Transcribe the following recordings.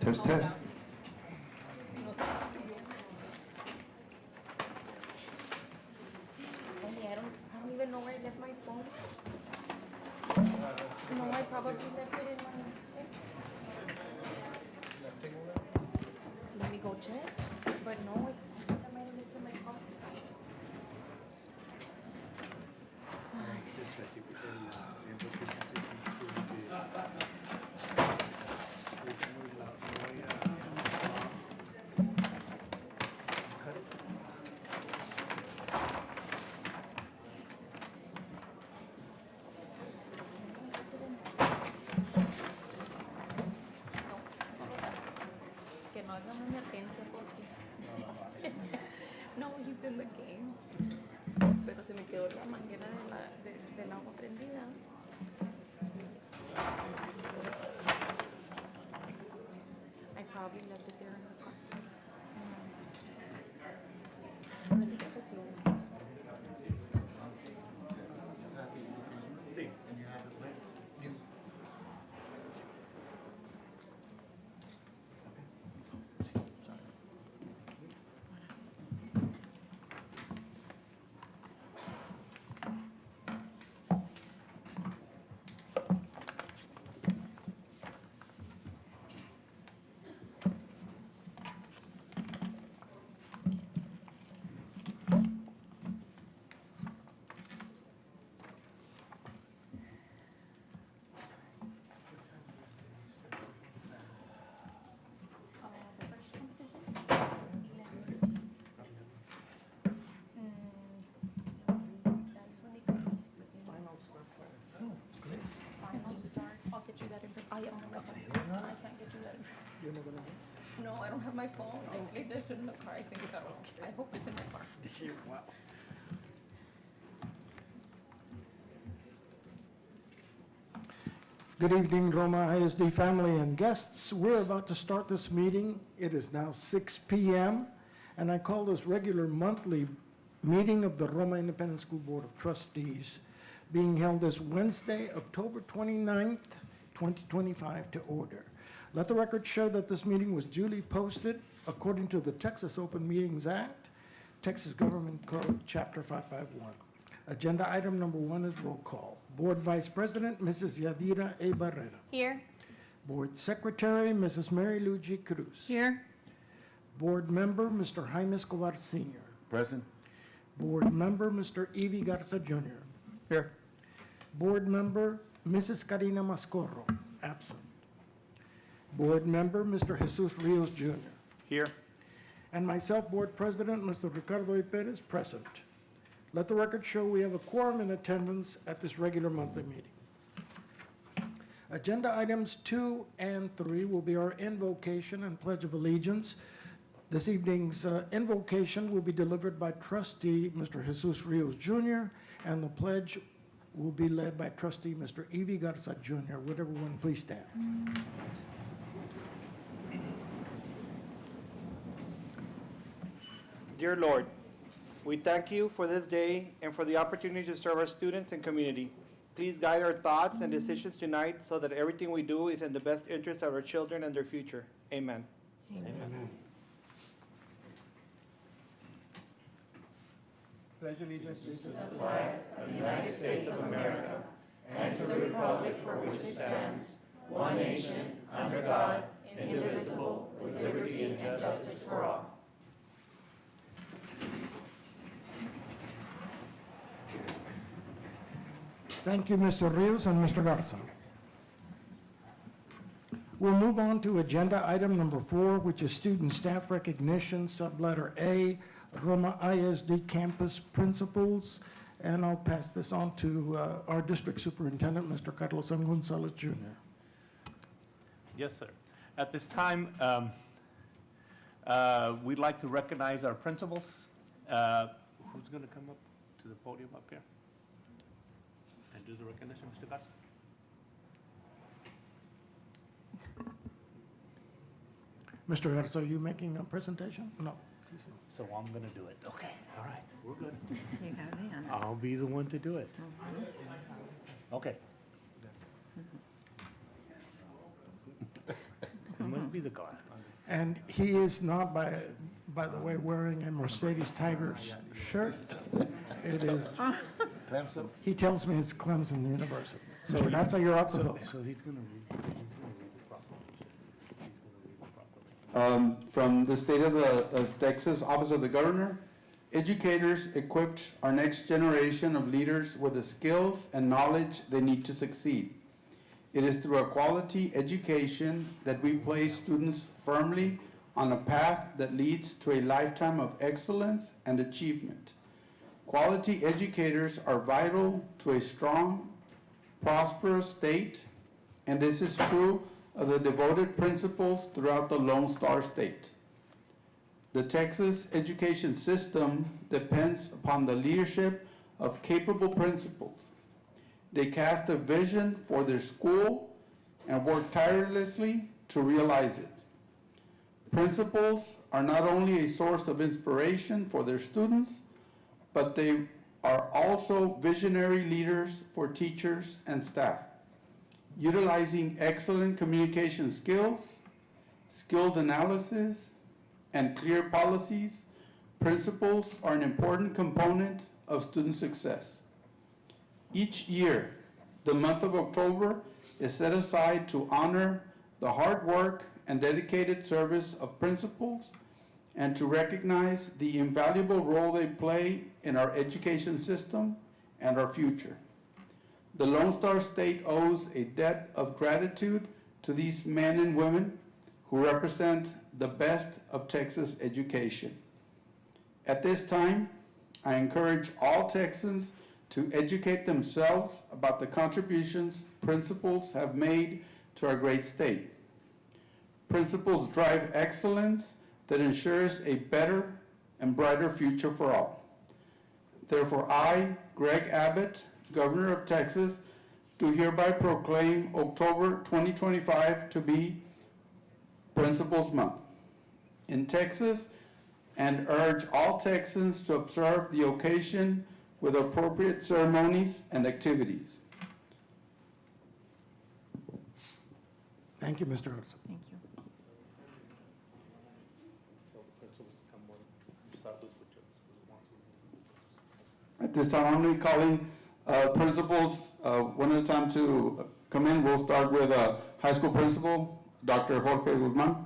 Test, test. I don't even know where I left my phone. No, I probably left it in my. Let me go check. But no, I think I might have left it in my car. Que no haga una emergencia porque. No, he's in the game. Pero se me quedó la manguera del agua prendida. I probably left it there in the car. Necesito pluma. Sí. The first competition? 11. That's when they come. Final start. I'll get you that information. I don't have my phone. I can't get you that information. You're not gonna go? No, I don't have my phone. I left it in the car. I think I hope it's in my car. Wow. Good evening, Roma ISD family and guests. We're about to start this meeting. It is now 6 p.m. and I call this regular monthly meeting of the Roma Independent School Board of Trustees being held this Wednesday, October 29th, 2025 to order. Let the record show that this meeting was duly posted according to the Texas Open Meetings Act, Texas Government Code, Chapter 551. Agenda item number 1 is roll call. Board Vice President, Mrs. Yadira A. Barrera. Here. Board Secretary, Mrs. Mary Lou G. Cruz. Here. Board Member, Mr. Jaime Escobar Sr. Present. Board Member, Mr. Evie Garza Jr. Here. Board Member, Mrs. Karina Mascorro, absent. Board Member, Mr. Jesus Rios Jr. Here. And myself, Board President, Mr. Ricardo E. Perez, present. Let the record show we have a quorum in attendance at this regular monthly meeting. Agenda items 2 and 3 will be our invocation and pledge of allegiance. This evening's invocation will be delivered by trustee Mr. Jesus Rios Jr., and the pledge will be led by trustee Mr. Evie Garza Jr. Would everyone please stand? Dear Lord, we thank you for this day and for the opportunity to serve our students and community. Please guide our thoughts and decisions tonight so that everything we do is in the best interest of our children and their future. Amen. Amen. Pledge allegiance to the flag of the United States of America and to the republic for which it stands, one nation, under God, indivisible, with liberty and justice for all. Thank you, Mr. Rios and Mr. Garza. We'll move on to agenda item number 4, which is student staff recognition, subletter A, Roma ISD campus principals. And I'll pass this on to our district superintendent, Mr. Carlos M. Gonzalez Jr. Yes, sir. At this time, we'd like to recognize our principals. Who's going to come up to the podium up here and do the recognition, Mr. Garza? Mr. Garza, are you making a presentation? No. please no. So I'm going to do it. Okay, all right, we're good. You have the honor. I'll be the one to do it. Okay. must be the guy. And he is not, by the way, wearing a Mercedes Tigers shirt. It is, Clemson. he tells me it's Clemson University. So that's how you're off the hook. So he's gonna read it properly. From the state of Texas Office of the Governor, educators equipped our next generation of leaders with the skills and knowledge they need to succeed. It is through a quality education that we place students firmly on a path that leads to a lifetime of excellence and achievement. Quality educators are vital to a strong, prosperous state, and this is true of the devoted principals throughout the Lone Star State. The Texas education system depends upon the leadership of capable principals. They cast a vision for their school and work tirelessly to realize it. Principals are not only a source of inspiration for their students, but they are also visionary leaders for teachers and staff. Utilizing excellent communication skills, skilled analysis, and clear policies, principals are an important component of student success. Each year, the month of October is set aside to honor the hard work and dedicated service of principals and to recognize the invaluable role they play in our education system and our future. The Lone Star State owes a debt of gratitude to these men and women who represent the best of Texas education. At this time, I encourage all Texans to educate themselves about the contributions principals have made to our great state. Principals drive excellence that ensures a better and brighter future for all. Therefore, I, Greg Abbott, Governor of Texas, do hereby proclaim October 2025 to be Principals Month in Texas and urge all Texans to observe the occasion with appropriate ceremonies and activities. Thank you, Mr. Hudson. Thank you. At this time, I'm going to be calling principals one at a time to come in. We'll start with high school principal, Dr. Jorge Guzman.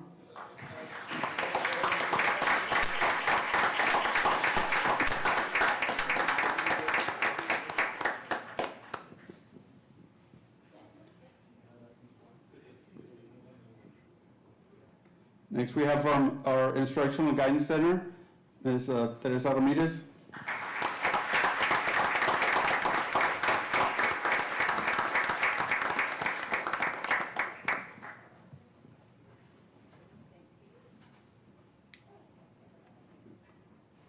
Next, we have from our Instructional Guidance Center, Ms. Teresa Ramirez.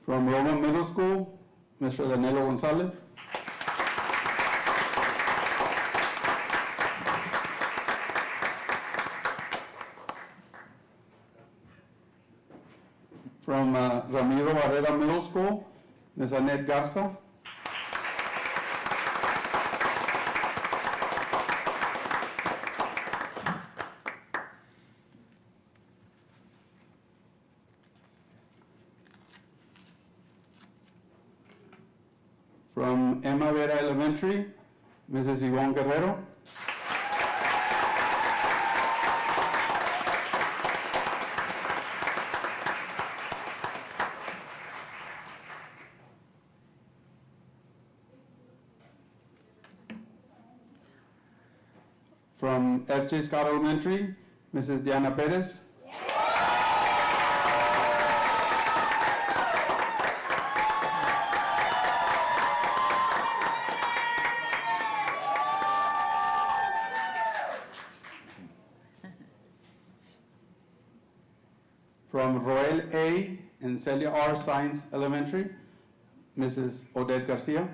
From Roma Middle School, Mr. Danilo Gonzalez. From Ramiro Barrera Middle School, Ms. Annette Garza. From Emma Vera Elementary, Mrs. Yvonne Guerrero. From F.J. Scott Elementary, Mrs. Diana Perez. From Roel A. and Celia R. Science Elementary, Mrs. Odette Garcia.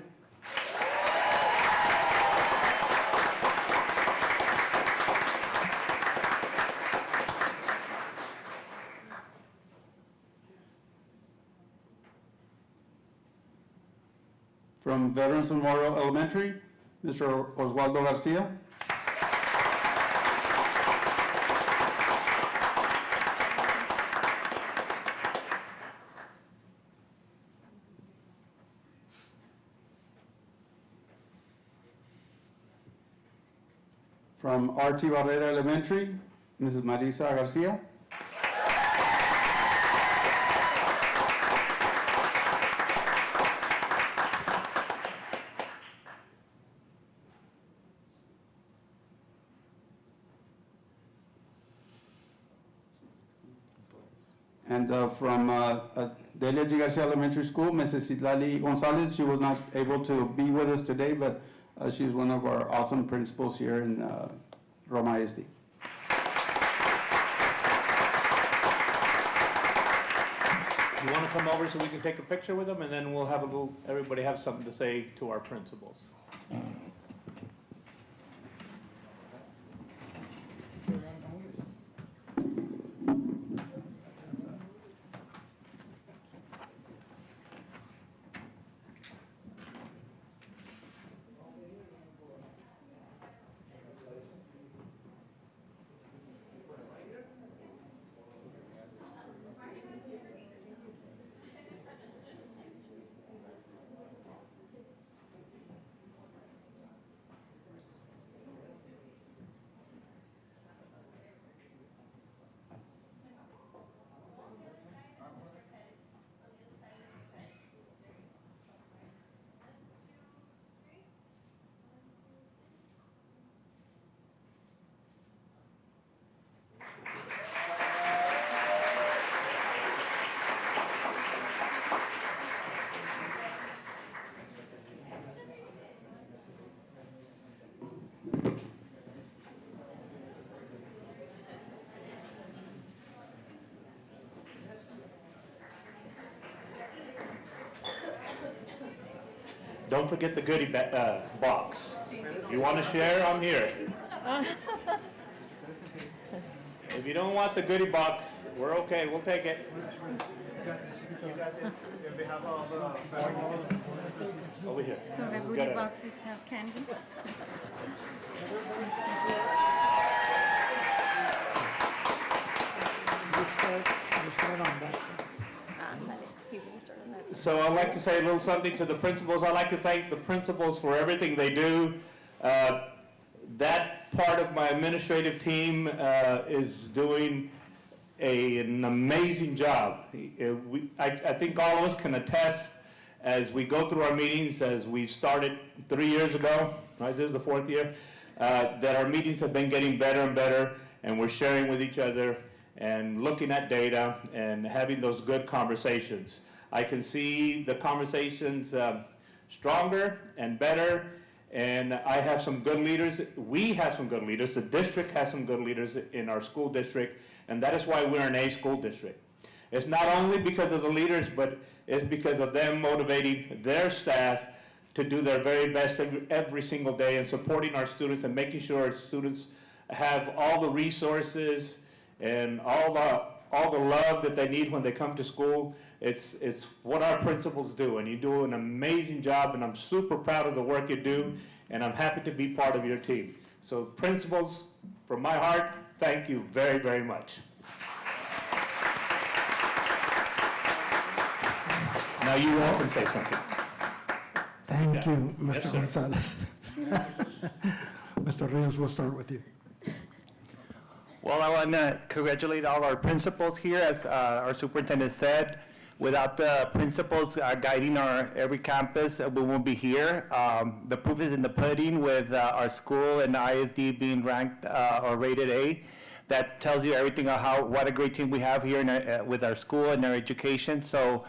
From Veterans Memorial Elementary, Mr. Oswaldo Garcia. From R.T. Barrera Elementary, Mrs. Marisa Garcia. And from Delia G. Garcia Elementary School, Mrs. Citlali Gonzalez. She was not able to be with us today, but she's one of our awesome principals here in Roma ISD. You want to come over so we can take a picture with them, and then we'll have everybody have something to say to our principals. Don't forget the goodie box. If you want to share, I'm here. If you don't want the goodie box, we're okay. We'll take it. Over here. So the goodie boxes have candy? We'll start on that side. You can start on that. So I'd like to say a little something to the principals. I'd like to thank the principals for everything they do. That part of my administrative team is doing an amazing job. I think all of us can attest as we go through our meetings, as we started 3 years ago, right, this is the 4th year, that our meetings have been getting better and better, and we're sharing with each other and looking at data and having those good conversations. I can see the conversations stronger and better, and I have some good leaders. We have some good leaders. The district has some good leaders in our school district, and that is why we're an A school district. It's not only because of the leaders, but it's because of them motivating their staff to do their very best every single day and supporting our students and making sure our students have all the resources and all the love that they need when they come to school. It's what our principals do, and you do an amazing job, and I'm super proud of the work you do, and I'm happy to be part of your team. So principals, from my heart, thank you very, very much. Now you all can say something. Thank Yeah. you, Mr. Yes, sir. Gonzalez. Mr. Rios, we'll start with you. Well, I want to congratulate all our principals here. As our superintendent said, without the principals guiding our every campus, we won't be here. The proof is in the pudding with our school and ISD being ranked or rated A. That tells you everything on what a great team we have here in with our school and our education. So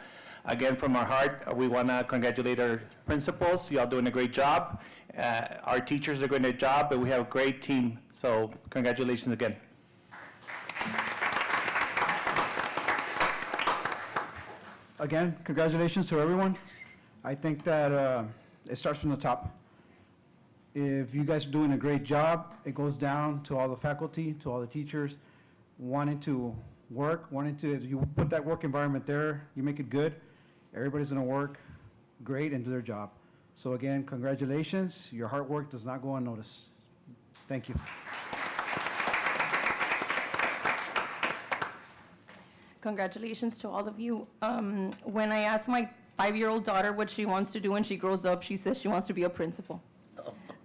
again, from our heart, we want to congratulate our principals. Y'all doing a great job. Our teachers are doing a job, but we have a great team. So congratulations again. Again, congratulations to everyone. I think that it starts from the top. If you guys are doing a great job, it goes down to all the faculty, to all the teachers, wanting to work, if you put that work environment there, you make it good, everybody's gonna work great and do their job. So again, congratulations. Your hard work does not go unnoticed. Thank you. Congratulations to all of you. When I asked my 5-year-old daughter what she wants to do when she grows up, she says she wants to be a principal.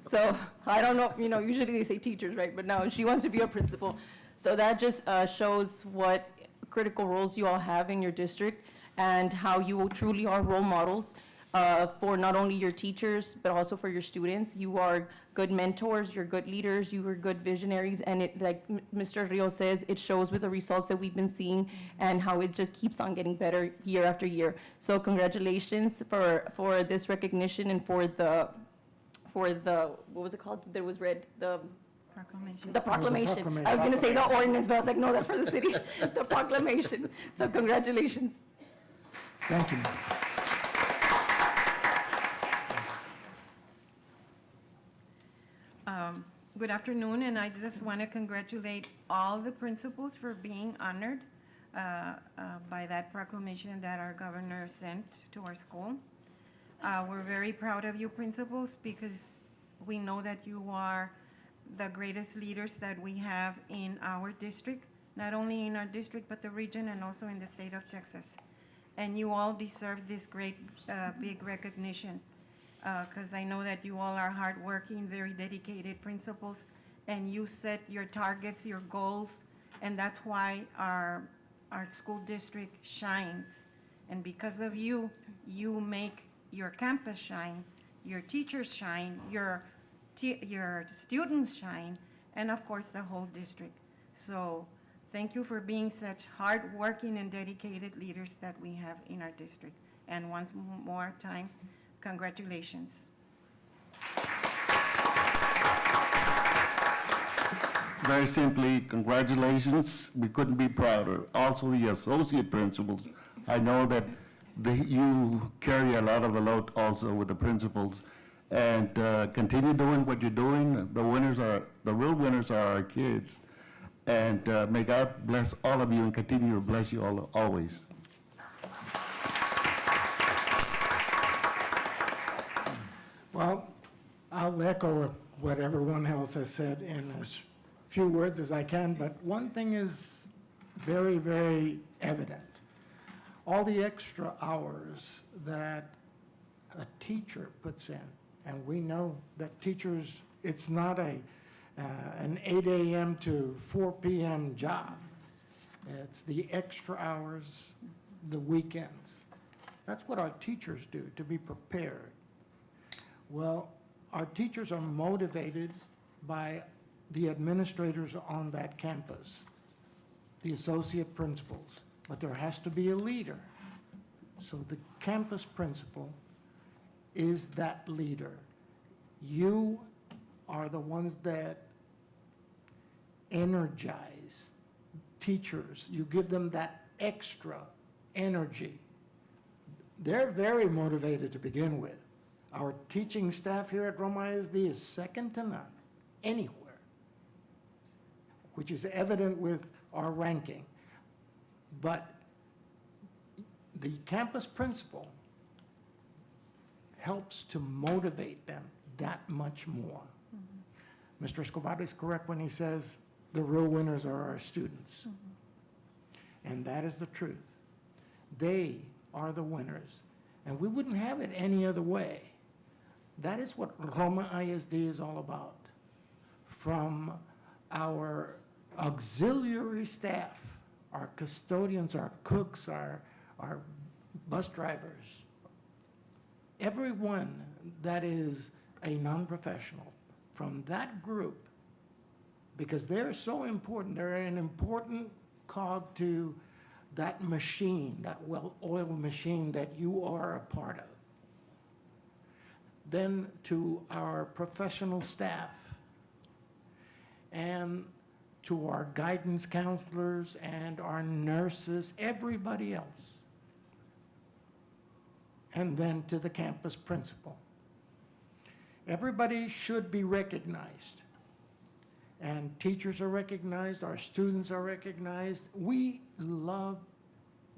So I don't know, usually they say teachers, right? But no, she wants to be a principal. So that just shows what critical roles you all have in your district and how you truly are role models for not only your teachers, but also for your students. You are good mentors, you're good leaders, you are good visionaries, and it, like Mr. Rio says, it shows with the results that we've been seeing and how it just keeps on getting better year after year. So congratulations for this recognition and for the, what was it called? There was red, Proclamation. the proclamation. proclamation. I was gonna say the ordinance, but I was like, no, that's for the city, the proclamation. So congratulations. Thank you. Good afternoon, and I just want to congratulate all the principals for being honored by that proclamation that our governor sent to our school. We're very proud of you, principals, because we know that you are the greatest leaders that we have in our district, not only in our district, but the region and also in the state of Texas. And you all deserve this great, big recognition, because I know that you all are hardworking, very dedicated principals, and you set your targets, your goals, and that's why our school district shines. And because of you, you make your campus shine, your teachers shine, your students shine, and of course, the whole district. So thank you for being such hardworking and dedicated leaders that we have in our district. And once more time, congratulations. Very simply, congratulations. We couldn't be prouder. Also, the associate principals. I know that you carry a lot of the load also with the principals. And continue doing what you're doing. The real winners are our kids. And may God bless all of you and continue to bless you all always. Well, I'll echo what everyone else has said in as few words as I can, but one thing is very, very evident. All the extra hours that a teacher puts in, and we know that teachers, it's not an 8 a.m. to 4 p.m. job. It's the extra hours, the weekends. That's what our teachers do to be prepared. Well, our teachers are motivated by the administrators on that campus, the associate principals, but there has to be a leader. So the campus principal is that leader. You are the ones that energize teachers. You give them that extra energy. They're very motivated to begin with. Our teaching staff here at Roma ISD is second to none, anywhere, which is evident with our ranking. But the campus principal helps to motivate them that much more. Mr. Escobar is correct when he says the real winners are our students. And that is the truth. They are the winners. And we wouldn't have it any other way. That is what Roma ISD is all about. From our auxiliary staff, our custodians, our cooks, our bus drivers, everyone that is a non-professional from that group, because they're so important, they're an important cog to that machine, that well-oiled machine that you are a part of. Then to our professional staff and to our guidance counselors and our nurses, everybody else. And then to the campus principal. Everybody should be recognized. And teachers are recognized, our students are recognized. We love,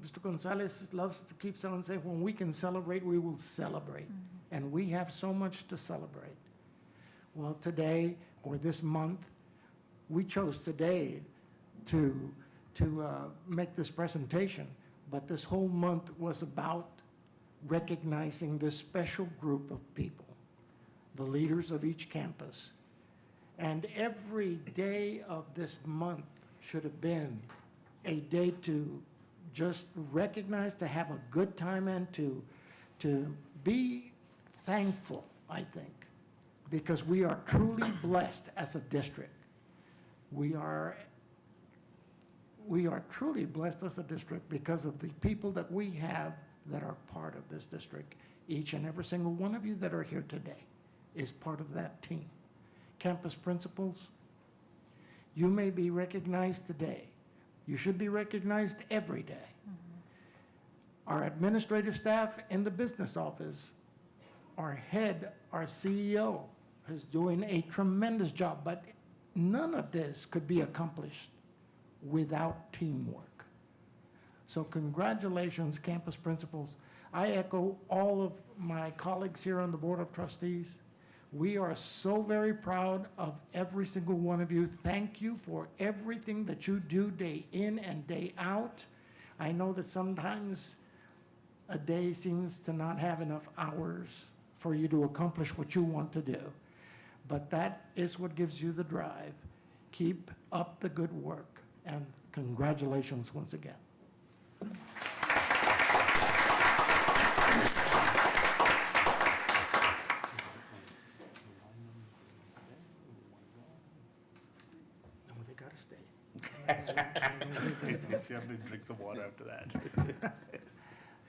Mr. Gonzalez loves to keep on saying, when we can celebrate, we will celebrate. And we have so much to celebrate. Well, today, or this month, we chose today to make this presentation, but this whole month was about recognizing this special group of people the leaders of each campus. And every day of this month should have been a day to just recognize, to have a good time, and to be thankful, I think, because we are truly blessed as a district. We are truly blessed as a district because of the people that we have that are part of this district. Each and every single one of you that are here today is part of that team. Campus principals, you may be recognized today. You should be recognized every day. Our administrative staff in the business office, our head, our CEO, is doing a tremendous job, but none of this could be accomplished without teamwork. So congratulations, campus principals. I echo all of my colleagues here on the Board of Trustees. We are so very proud of every single one of you. Thank you for everything that you do day in and day out. I know that sometimes a day seems to not have enough hours for you to accomplish what you want to do, but that is what gives you the drive. Keep up the good work, and congratulations once again. No, they gotta stay. You have to drink some water after that.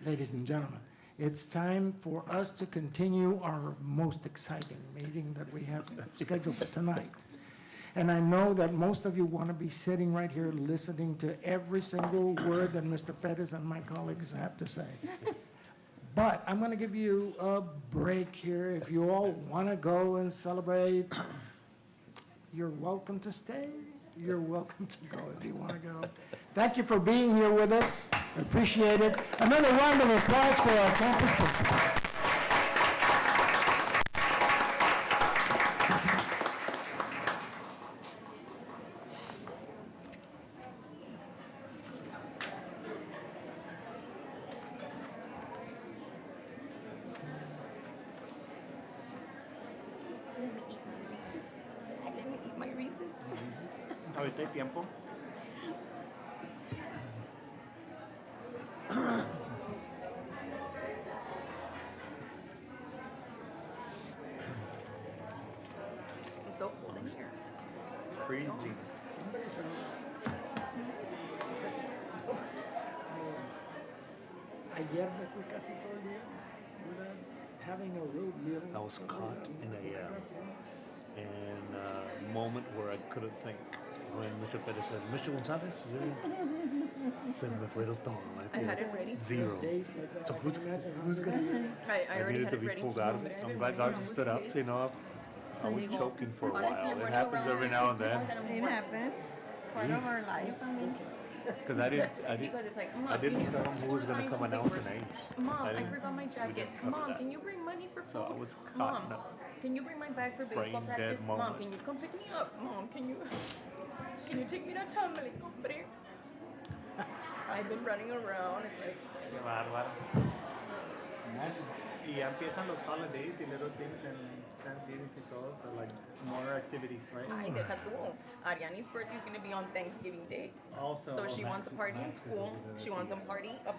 Ladies and gentlemen, it's time for us to continue our most exciting meeting that we have scheduled for tonight. And I know that most of you want to be sitting right here listening to every single word that Mr. Pettis and my colleagues have to say. But I'm going to give you a break here. If you all want to go and celebrate, you're welcome to stay. You're welcome to go if you want to go. Thank you for being here with us. I appreciate it. Another round of applause for our campus principals. Let me eat my Reese's. Ahorita hay tiempo. It's so cold in here. Freezing. Ayer me fui casi todo el día without having a real meal. I was caught in a moment where I couldn't think. When Mr. Pettis said, Mr. Gonzalez, se me fueron todo. I had it ready. Zero. Days like that, So I who's can imagine how who's gonna? I already needed had to it be ready. pulled out. But I've I'm been glad running God around stood with up. kids. You know, I was Honestly, choking for a honestly, while. I'm It running happens around. every now and It's then. hard that I'm It working. happens. It's part of our life. I mean, Because I didn't Because it's like, Mom, I didn't you know need who was to gonna sign come some announce papers. an age. Mom, I didn't- forgot my we jacket. didn't cover Mom, that. can you bring money for So I food? was caught in Mom, a can you bring my bag for baseball brain practice? dead Mom, moment. can you come pick me up? Mom, can you take me to tumbling, hombre? I've been running around. It's like, Qué bárbaro. Y ya empiezan los holidays y little things and Thanksgiving y todo, so like more activities, right? ay, deja tú. Ariani's birthday is going to be on Thanksgiving Day. Also, So she wants a party in school. She wants a party, a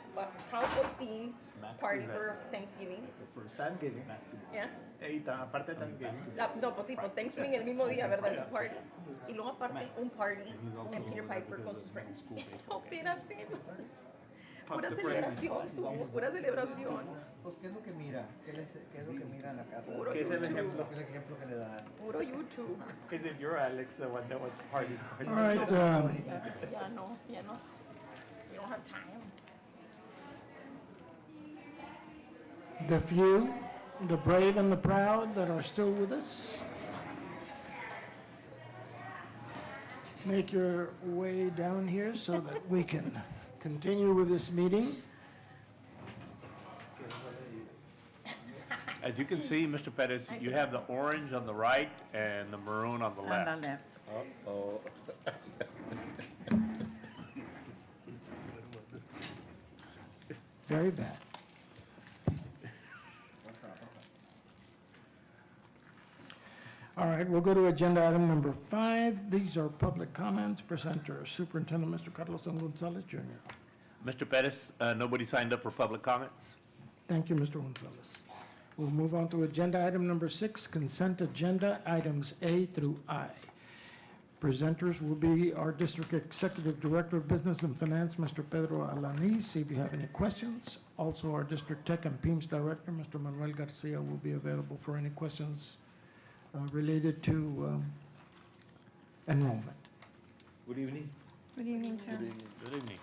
cowboy themed party for Thanksgiving. Thanksgiving. Yeah. Y aparte de Thanksgiving. Ah, no, pues sí, pues Thanksgiving el mismo día, ¿verdad? Su party. Y luego aparte un party en Peter Piper con sus friends. No, espérate. Pura celebración, tú, pura celebración. Pues, ¿qué es lo que mira? ¿Qué es lo que mira en la casa? Puro ¿Qué es el YouTube. ejemplo? ¿Qué es el ejemplo que le da? Puro YouTube. Because if you're Alex, the one that wants party. All right, Ya no, ya no. We don't have time. the few, the brave and the proud that are still with us, make your way down here so that we can continue with this meeting. As you can see, Mr. Pettis, you have the orange on the right and the maroon on the on left. the left. Uh-oh. Very bad. All right, we'll go to agenda item number 5. These are public comments. Presenter, Superintendent Mr. Carlos Gonzalez Jr. Mr. Pettis, nobody signed up for public comments? Thank you, Mr. Gonzalez. We'll move on to agenda item number 6, consent agenda, items A through I. Presenters will be our District Executive Director of Business and Finance, Mr. Pedro Alanis. If you have any questions, also our District Tech and PEMS Director, Mr. Manuel Garcia, will be available for any questions related to enrollment. Good evening. Good evening, sir. Good evening.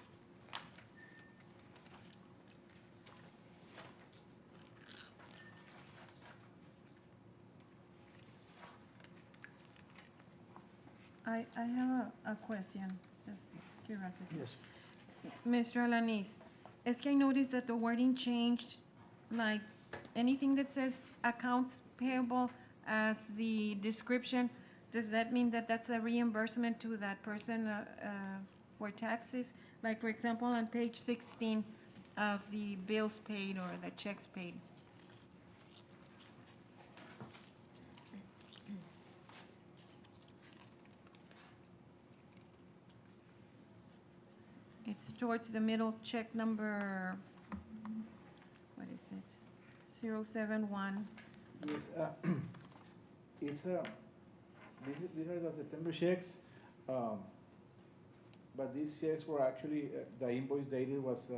I have a question, just curiosity. Yes. Mr. Alanis, es que I noticed that the wording changed, like anything that says accounts payable as the description, does that mean that that's a reimbursement to that person for taxes? Like, for example, on page 16 of the bills paid or the checks paid. It's towards the middle, check number, what is it? 071. Yes, it's, these are the September checks, but these checks were actually, the invoice dated was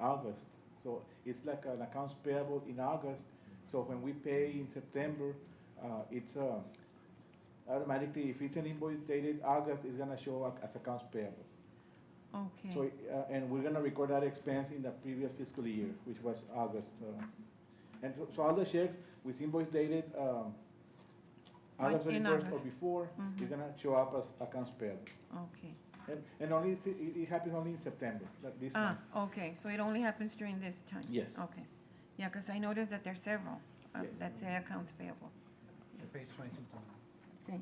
August. So it's like an accounts payable in August. So when we pay in September, it's automatically, if it's an invoice dated August, it's gonna show up as accounts payable. Okay. So, and we're gonna record that expense in the previous fiscal year, which was August. And so all the checks with invoice dated August in 31st or August. before, it's gonna show up as accounts payable. Okay. And only, it happens only in September, like this month. Okay, so it only happens during this time? Yes. Okay. Yeah, because I noticed that there's several Yes. that say accounts payable. Page 22. See,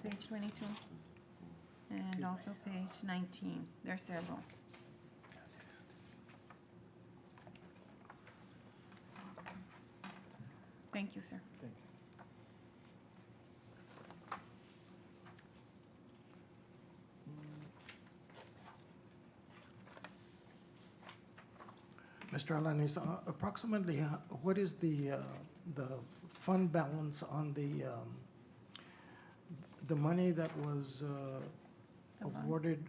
page 22. And also page 19. There's several. Thank you, sir. Thank you. Mr. Alanis, approximately, what is the fund balance on the money that was The bond? awarded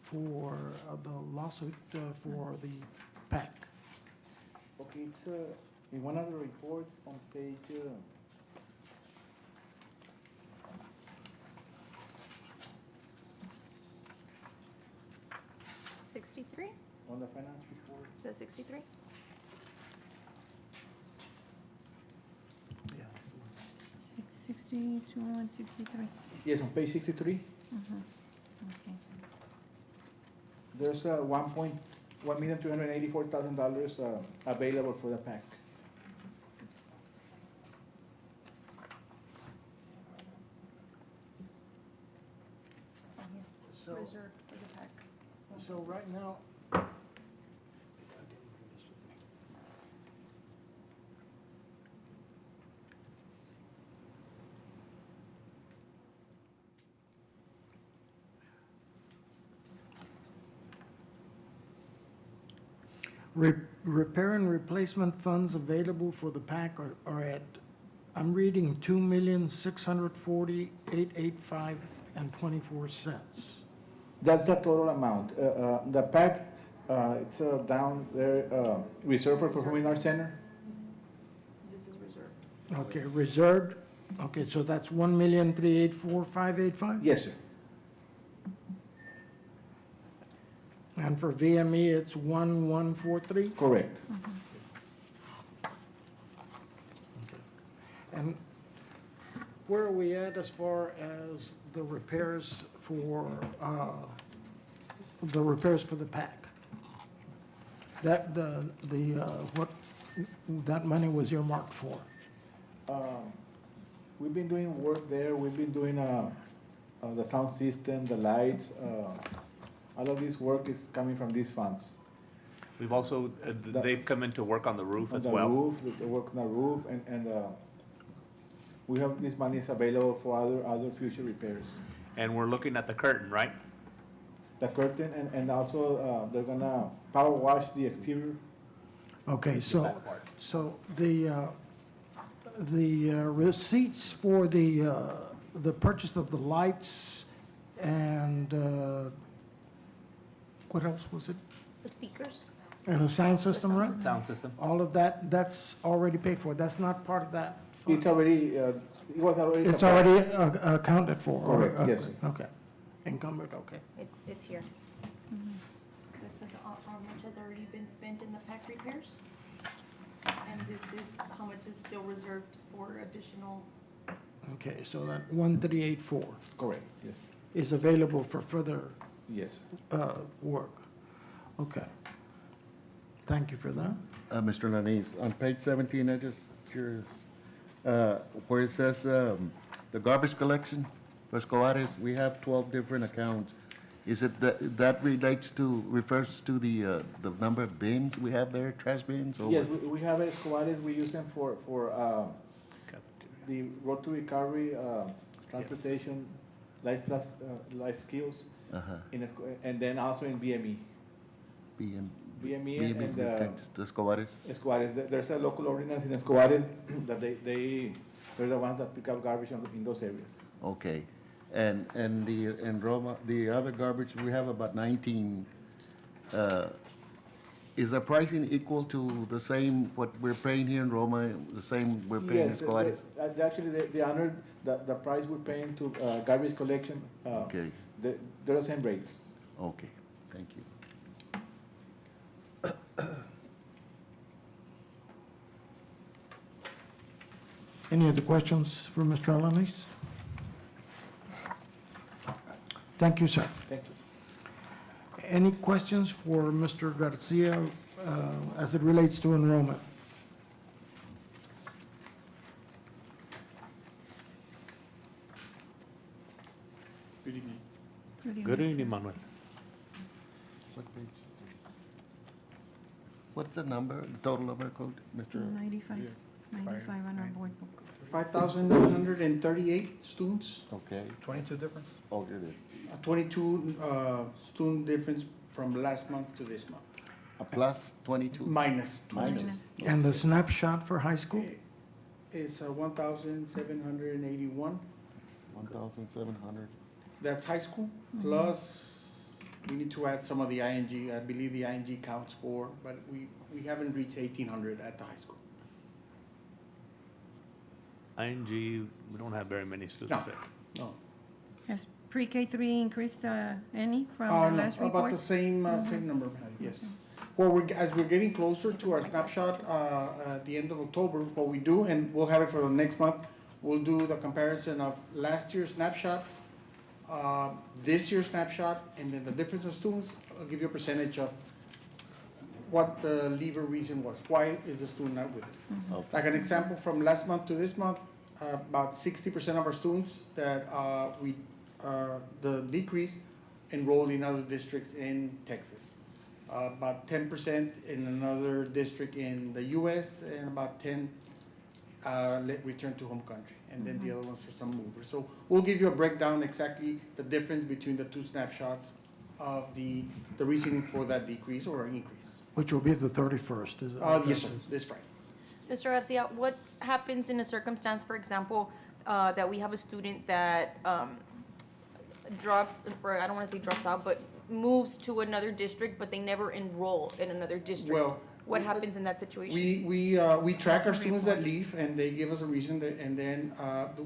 for the lawsuit for the PAC? Okay, it's in one of the reports on page, 63? on the finance report. Is that 63? Yeah. 62 and 63. Yes, on page 63, Okay. there's $1,384,000 available for the PAC. So, Reserved for the PAC. so right now, repair and replacement funds available for the PAC are at, I'm reading 2,640,885.24. That's the total amount. The PAC, it's down there, reserved for performing arts center. This is reserved. Okay, reserved, okay, so that's 1,384,585? Yes, sir. And for VME, it's 1,143? Correct. And where are we at as far as the repairs for the PAC? That, what that money was earmarked for? We've been doing work there. We've been doing the sound system, the lights. All of this work is coming from these funds. We've also, they've come in to work on the roof On as the well. roof, the work on the roof, and we have this money is available for other future repairs. And we're looking at the curtain, right? The curtain and also, they're gonna power wash the exterior. Okay, so, back part. so the receipts for the purchase of the lights and, what else was it? The speakers? And the sound system, right? Sound system. All of that, that's already paid for. That's not part of that fund? It's already, it was already. It's supplied. already accounted for? or, Correct, yes, sir. Okay. Encumbered, okay. It's here. This is how much has already been spent in the pack repairs. And this is how much is still reserved for additional. Okay, so that 1384 Correct, yes, is available for further yes. work. Okay. Thank you for that. Mr. Lanise, on page 17, I'm just curious, where it says the garbage collection for Escobares, we have 12 different accounts. Is it that refers to the number of bins we have there, trash bins? Or Yes, what? we have Escobares, we use them for the road to recovery, transportation, life plus, life skills, Uh-huh. and then also in BME. BM BME BM and the Escobares? Escobares, there's a local ordinance in Escobares that they're the ones that pick up garbage in those areas. Okay. And in Roma, the other garbage, we have about 19. Is the pricing equal to the same, what we're paying here in Roma, the same we're paying in Yes, Escobares? actually, they honored the price we're paying to garbage collection. Okay, They're the same rates. okay, thank you. Any other questions for Mr. Alanis? Thank you, sir. Thank you. Any questions for Mr. Garcia as it relates to enrollment? Good evening, Manuel. What page is it? What's the number, the total number code, Mr.? 95 on our board book. 5,938 students, Okay, 22 difference? oh, it is. 22 student difference from last month to this month, A plus 22? minus 22. Minus. And the snapshot for high school? Is 1,781. 1,700. That's high school, plus we need to add some of the ING. I believe the ING counts for, but we haven't reached 1,800 at the high school. ING, we don't have very many students there. No. Has pre-K3 increased any from the No, last about report? the same number, yes. Well, as we're getting closer to our snapshot at the end of October, what we do, and we'll have it for the next month, we'll do the comparison of last year's snapshot, this year's snapshot, and then the difference of students. I'll give you a percentage of what the leaver reason was. Why is the student not with us? Okay. Like an example, from last month to this month, about 60% of our students that the decrease enrolled in other districts in Texas. About 10% in another district in the US, and about 10 return to home country. And then the other ones are some movers. So we'll give you a breakdown exactly the difference between the two snapshots of the reasoning for that decrease or increase. Which will be the 31st, is it? Yes, sir, this Friday. Mr. Garcia, what happens in a circumstance, for example, that we have a student that drops, or I don't want to say drops out, but moves to another district, but they never enroll in another district? Well, What happens in that situation? We track our students that leave, and they give us a reason, and then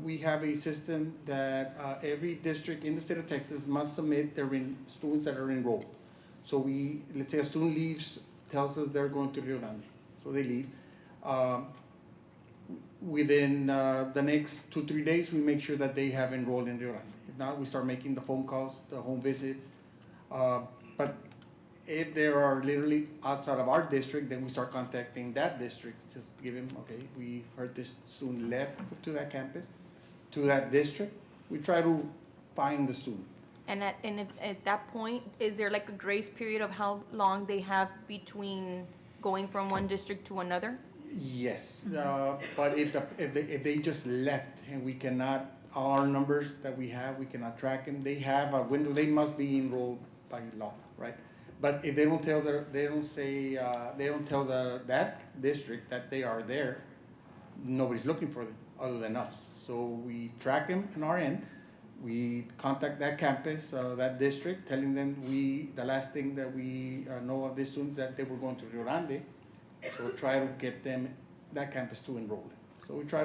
we have a system that every district in the state of Texas must submit their students that are enrolled. So let's say a student leaves, tells us they're going to Rio Grande, so they leave. Within the next 2-3 days, we make sure that they have enrolled in Rio Grande. If not, we start making the phone calls, the home visits. But if they are literally outside of our district, then we start contacting that district, just give them, okay, we heard this student left to that campus, to that district. We try to find the student. And at that point, is there like a grace period of how long they have between going from one district to another? Yes, but if they just left and we cannot, our numbers that we have, we cannot track them, they have a window, they must be enrolled by law, right? But if they don't tell they don't say, they don't tell that district that they are there, nobody's looking for them other than us. So we track them on our end, we contact that campus, that district, telling them the last thing that we know of these students that they were going to Rio Grande. So we'll try to get them, that campus to enroll them. So we try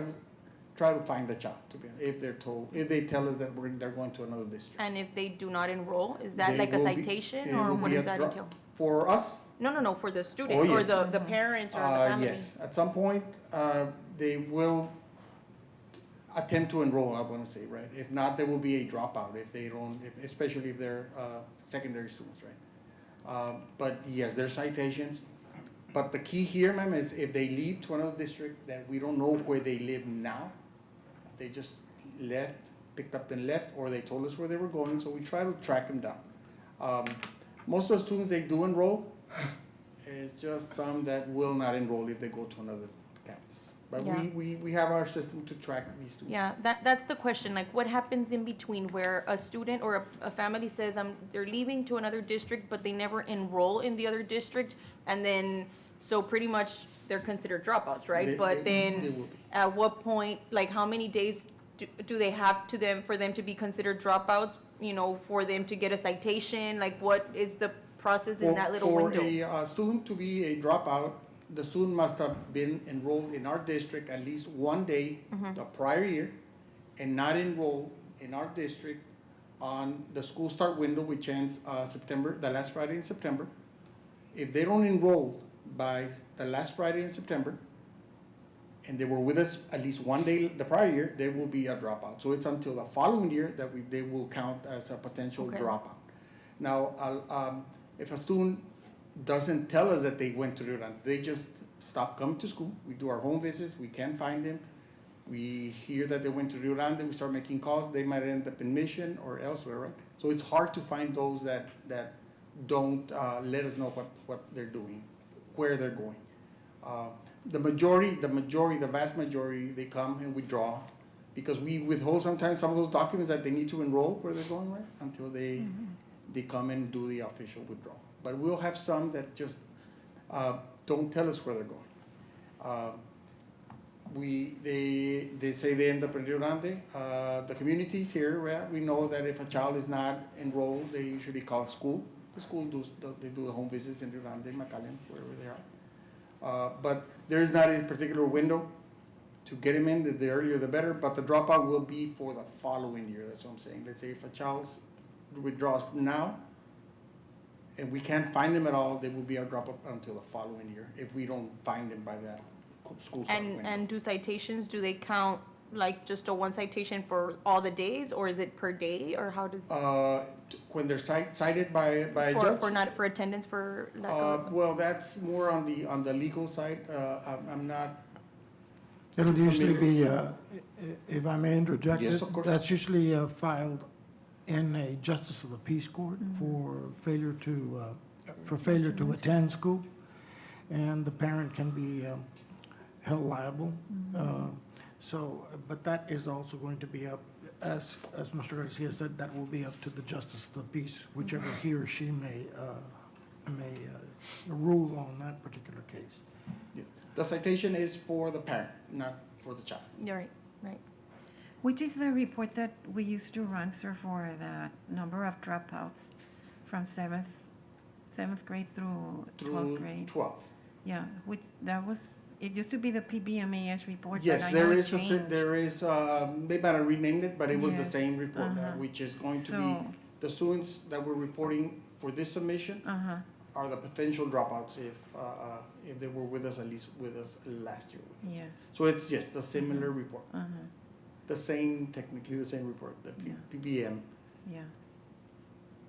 to find the child, to be honest, if they tell us that they're going to another district. And if they do not enroll, is that They like a will be- citation, it or will what be does a that drop- entail? For us, No, for the student, Oh, or yes. the parents, or the family? yes, at some point, they will attempt to enroll, I wanna say, right? If not, there will be a dropout if they don't, especially if they're, secondary students, right? But yes, there's citations. But the key here, ma'am, is if they leave to another district that we don't know where they live now, they just left, picked up and left, or they told us where they were going, so we try to track them down. Most of the students, they do enroll. It's just some that will not enroll if they go to another campus. But Yeah. we have our system to track these students. Yeah, that's the question, like, what happens in between where a student or a family says, they're leaving to another district, but they never enroll in the other district, and then, so pretty much they're considered dropouts, right? They But will then, be. at what point, like, how many days do they have for them to be considered dropouts, for them to get a citation? Like, what is the process in that little window? For a student to be a dropout, the student must have been enrolled in our district at least one day the prior year, and not enrolled in our district on the school start window, which ends September, the last Friday in September. If they don't enroll by the last Friday in September, and they were with us at least one day the prior year, they will be a dropout. So it's until the following year that they will count as a potential Okay. dropout. Now, if a student doesn't tell us that they went to Rio Grande, they just stop coming to school. We do our home visits, we can't find them. We hear that they went to Rio Grande, we start making calls, they might end up in Mission or elsewhere, right? So it's hard to find those that don't let us know what they're doing, where they're going. The vast majority, they come and withdraw, because we withhold sometimes some of those documents that they need to enroll where they're going, right? Until they come and do the official withdrawal. But we'll have some that just don't tell us where they're going. They say they end up in Rio Grande. The communities here, right, we know that if a child is not enrolled, they usually call school. The school they do the home visits in Rio Grande, McAllen, wherever they are. But there is not a particular window to get him in. The earlier the better, but the dropout will be for the following year. That's what I'm saying. Let's say if a child withdraws now, and we can't find them at all, they will be our dropout until the following year, if we don't find them by that school start window. And do citations, do they count like just a one citation for all the days, or is it per day, or how does? When they're cited by a judge? For attendance, for lack of? Well, that's more on the legal side. I'm not. It'll too usually familiar. be, if I may interject, Yes, of course. that's usually filed in a Justice of the Peace Court for failure to attend school, and the parent can be held liable. But that is also going to be up, as Mr. Garcia said, that will be up to the Justice of the Peace, whichever he or she may rule on that particular case. Yeah. The citation is for the parent, not for the child. You're right, right. Which is the report that we used to run, sir, for the number of dropouts from seventh grade through 12th grade? 12. Yeah, it used to be the PBMAS report, but Yes, I know there it is, changed. they might have renamed it, but it was the Yes, same report, which is going to be, So- the students that we're reporting for this submission Uh-huh, are the potential dropouts if they were with us, at least with us last year with us. yes, So it's just a similar report, uh-huh, technically the same report, the Yeah. PBM. yeah.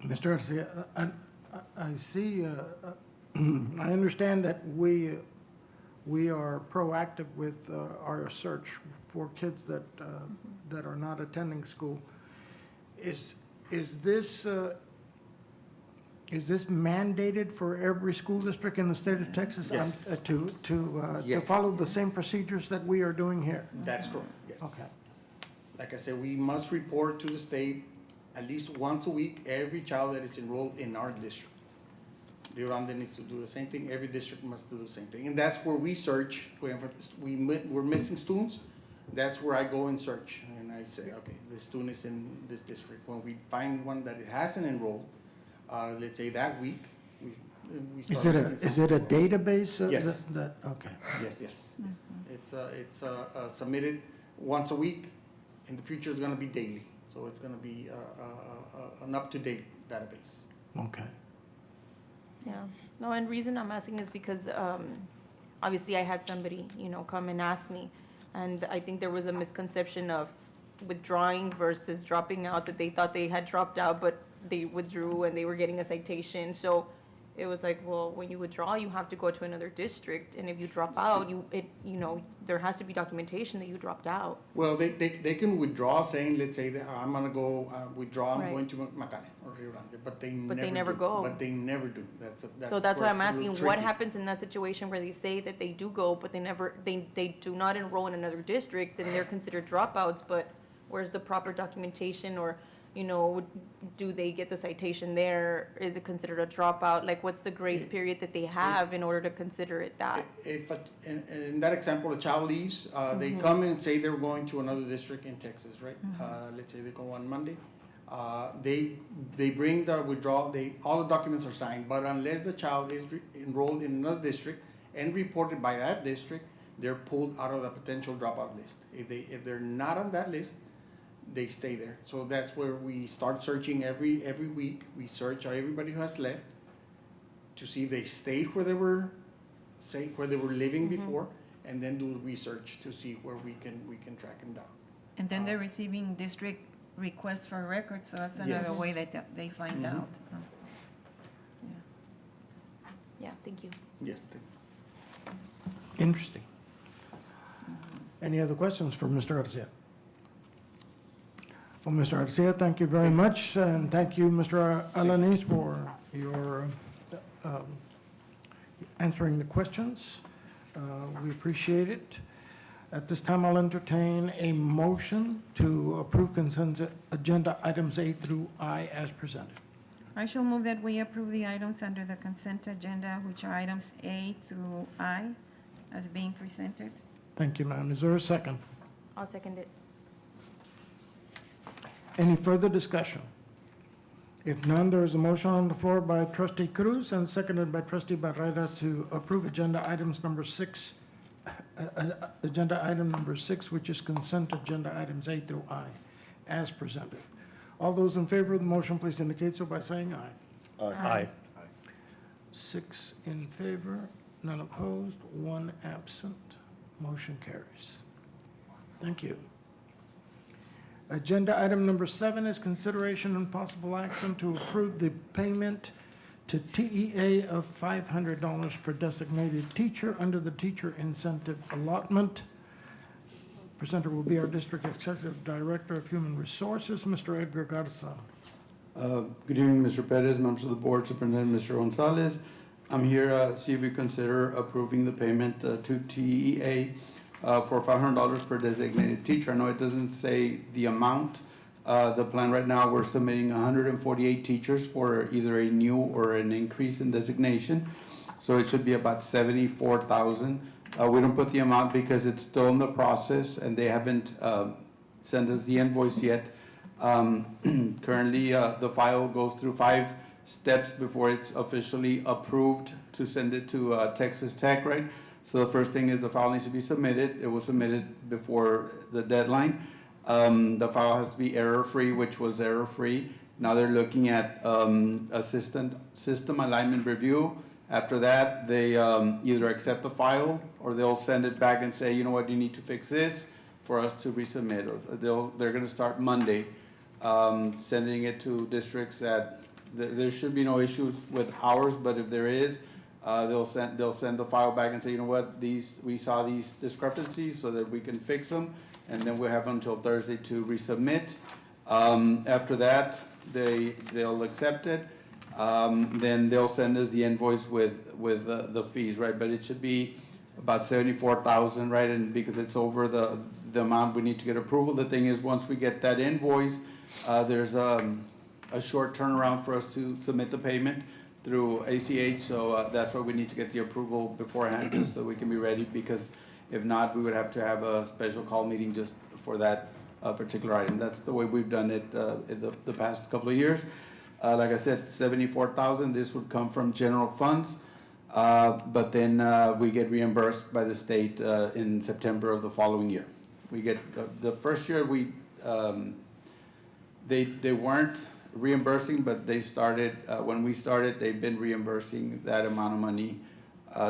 Mr. Garcia, I see, I understand that we are proactive with our search for kids that are not attending school. Is this Is this mandated for every school district in the state of Texas? Yes. To Yes. follow the same procedures that we are doing here? That's correct, yes. Okay. Like I said, we must report to the state at least once a week, every child that is enrolled in our district. Rio Grande needs to do the same thing, every district must do the same thing. And that's where we search, we're missing students, that's where I go and search. And I say, okay, this student is in this district. When we find one that it hasn't enrolled, let's say that week, we start. Is it a database? Yes. Okay. Yes. It's submitted once a week. In the future, it's gonna be daily. So it's gonna be an up-to-date database. Okay. Yeah, no, and reason I'm asking is because, obviously I had somebody, come and ask me, and I think there was a misconception of withdrawing versus dropping out, that they thought they had dropped out, but they withdrew and they were getting a citation, so it was like, well, when you withdraw, you have to go to another district, and if you drop out, there has to be documentation that you dropped out. Well, they can withdraw saying, let's say that I'm gonna go withdraw, I'm Right. going to Macale or Rio Grande, but they never do. go. But they never do. So that's why where I'm it's a little asking, what tricky. happens in that situation where they say that they do go, but they do not enroll in another district, then they're considered dropouts, but where's the proper documentation, or, do they get the citation there? Is it considered a dropout? Like, what's the grace period that they have in order to consider it that? If, in that example, a child leaves, they come and say they're going to another district in Texas, right? Let's say they go on Monday. They bring the withdrawal, all the documents are signed, but unless the child is enrolled in another district and reported by that district, they're pulled out of the potential dropout list. If they're not on that list, they stay there. So that's where we start searching every week. We search everybody who has left to see if they stayed where they were living before, and then do research to see where we can track them down. And then they're receiving district requests for records, so that's another Yes. way that they find Mhm. out. Yeah, thank you. Yes. Interesting. Any other questions for Mr. Garcia? Well, Mr. Garcia, thank you very much, and thank you, Mr. Alanis, for your answering the questions. We appreciate it. At this time, I'll entertain a motion to approve consent agenda items A through I as presented. I shall move that we approve the items under the consent agenda, which are items A through I, as being presented. Thank you, ma'am. Is there a second? I'll second it. Any further discussion? If none, there is a motion on the floor by Trustee Cruz and seconded by Trustee Barrera to approve agenda items number 6, agenda item number 6, which is consent agenda items A through I, as presented. All those in favor of the motion, please indicate so by saying aye. Aye. 6 in favor, none opposed, 1 absent. Motion carries. Thank you. Agenda item number 7 is consideration and possible action to approve the payment to TEA of $500 per designated teacher under the teacher incentive allotment. Presenter will be our District Executive Director of Human Resources, Mr. Edgar Garza. Good evening, Mr. Perez, members of the board, Superintendent Mr. Gonzalez. I'm here to see if you consider approving the payment to TEA for $500 per designated teacher. I know it doesn't say the amount. The plan right now, we're submitting 148 teachers for either a new or an increase in designation. So it should be about 74,000. We don't put the amount because it's still in the process and they haven't sent us the invoice yet. Currently, the file goes through 5 steps before it's officially approved to send it to Texas Tech, right? So the first thing is the file needs to be submitted. It was submitted before the deadline. The file has to be error-free, which was error-free. Now they're looking at a system alignment review. After that, they either accept the file or they'll send it back and say, you know what, you need to fix this for us to resubmit. They're going to start Monday, sending it to districts that there should be no issues with ours, but if there is, they'll send the file back and say, you know what, we saw these discrepancies so that we can fix them, and then we'll have until Thursday to resubmit. After that, they'll accept it. then they'll send us the invoice with the fees, right? But it should be about 74,000, right? And because it's over the amount we need to get approval. The thing is, once we get that invoice, there's a short turnaround for us to submit the payment through ACH, so that's why we need to get the approval beforehand, just so we can be ready, because if not, we would have to have a special call meeting just for that particular item. That's the way we've done it in the past couple of years. Like I said, 74,000, this would come from general funds, but then we get reimbursed by the state in September of the following year. We get, the first year they weren't reimbursing, but they started, when we started, they've been reimbursing that amount of money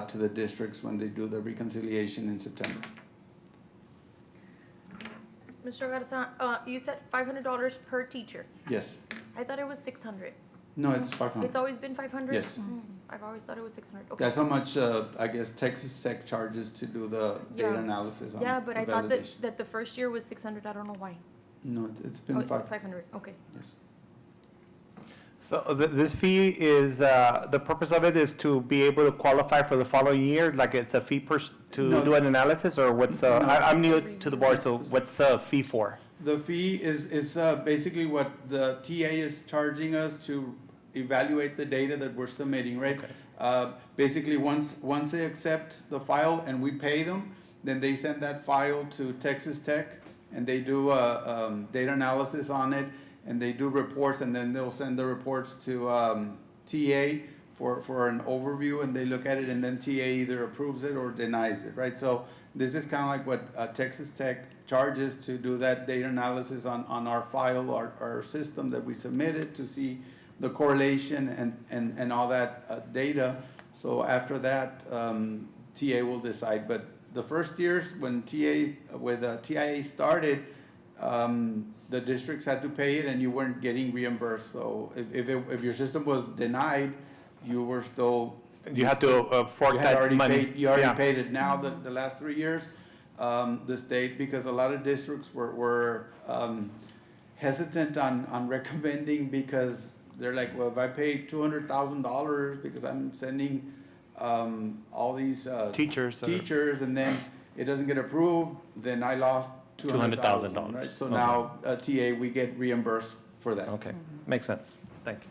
to the districts when they do the reconciliation in September. Mr. Garza, you said $500 per teacher. Yes. I thought it was 600. No, it's 500. It's always been 500? Yes. I've always thought it was 600. Okay. That's how much, I guess, Texas Tech charges to do the data Yeah. analysis on Yeah, but the I thought validation. that the first year was 600. I don't know why. No, it's been Oh, 500. Okay. Yes. So this fee is, the purpose of it is to be able to qualify for the following year? Like it's a fee to No. do an analysis, or what's, No. I'm new to the board, so what's the fee for? The fee is basically what the TA is charging us to evaluate the data that we're submitting, right? Basically, once they accept the file and we pay them, then they send that file to Texas Tech, and they do data analysis on it, and they do reports, and then they'll send the reports to TA for an overview, and they look at it, and then TA either approves it or denies it, right? So this is kind of like what Texas Tech charges to do that data analysis on our file, our system that we submitted, to see the correlation and all that data. So after that, TA will decide. But the first years when TIA started, the districts had to pay it and you weren't getting reimbursed. So if your system was denied, you were still. You had to fork You had that already money. paid, you already Yeah. paid it. Now, the last 3 years, the state, because a lot of districts were hesitant on recommending, because they're like, well, if I pay $200,000 because I'm sending all these Teachers. teachers, and then it doesn't get approved, then I lost $200,000, right? So Okay. now, TA, we get reimbursed for that. Okay, makes sense. Thank you.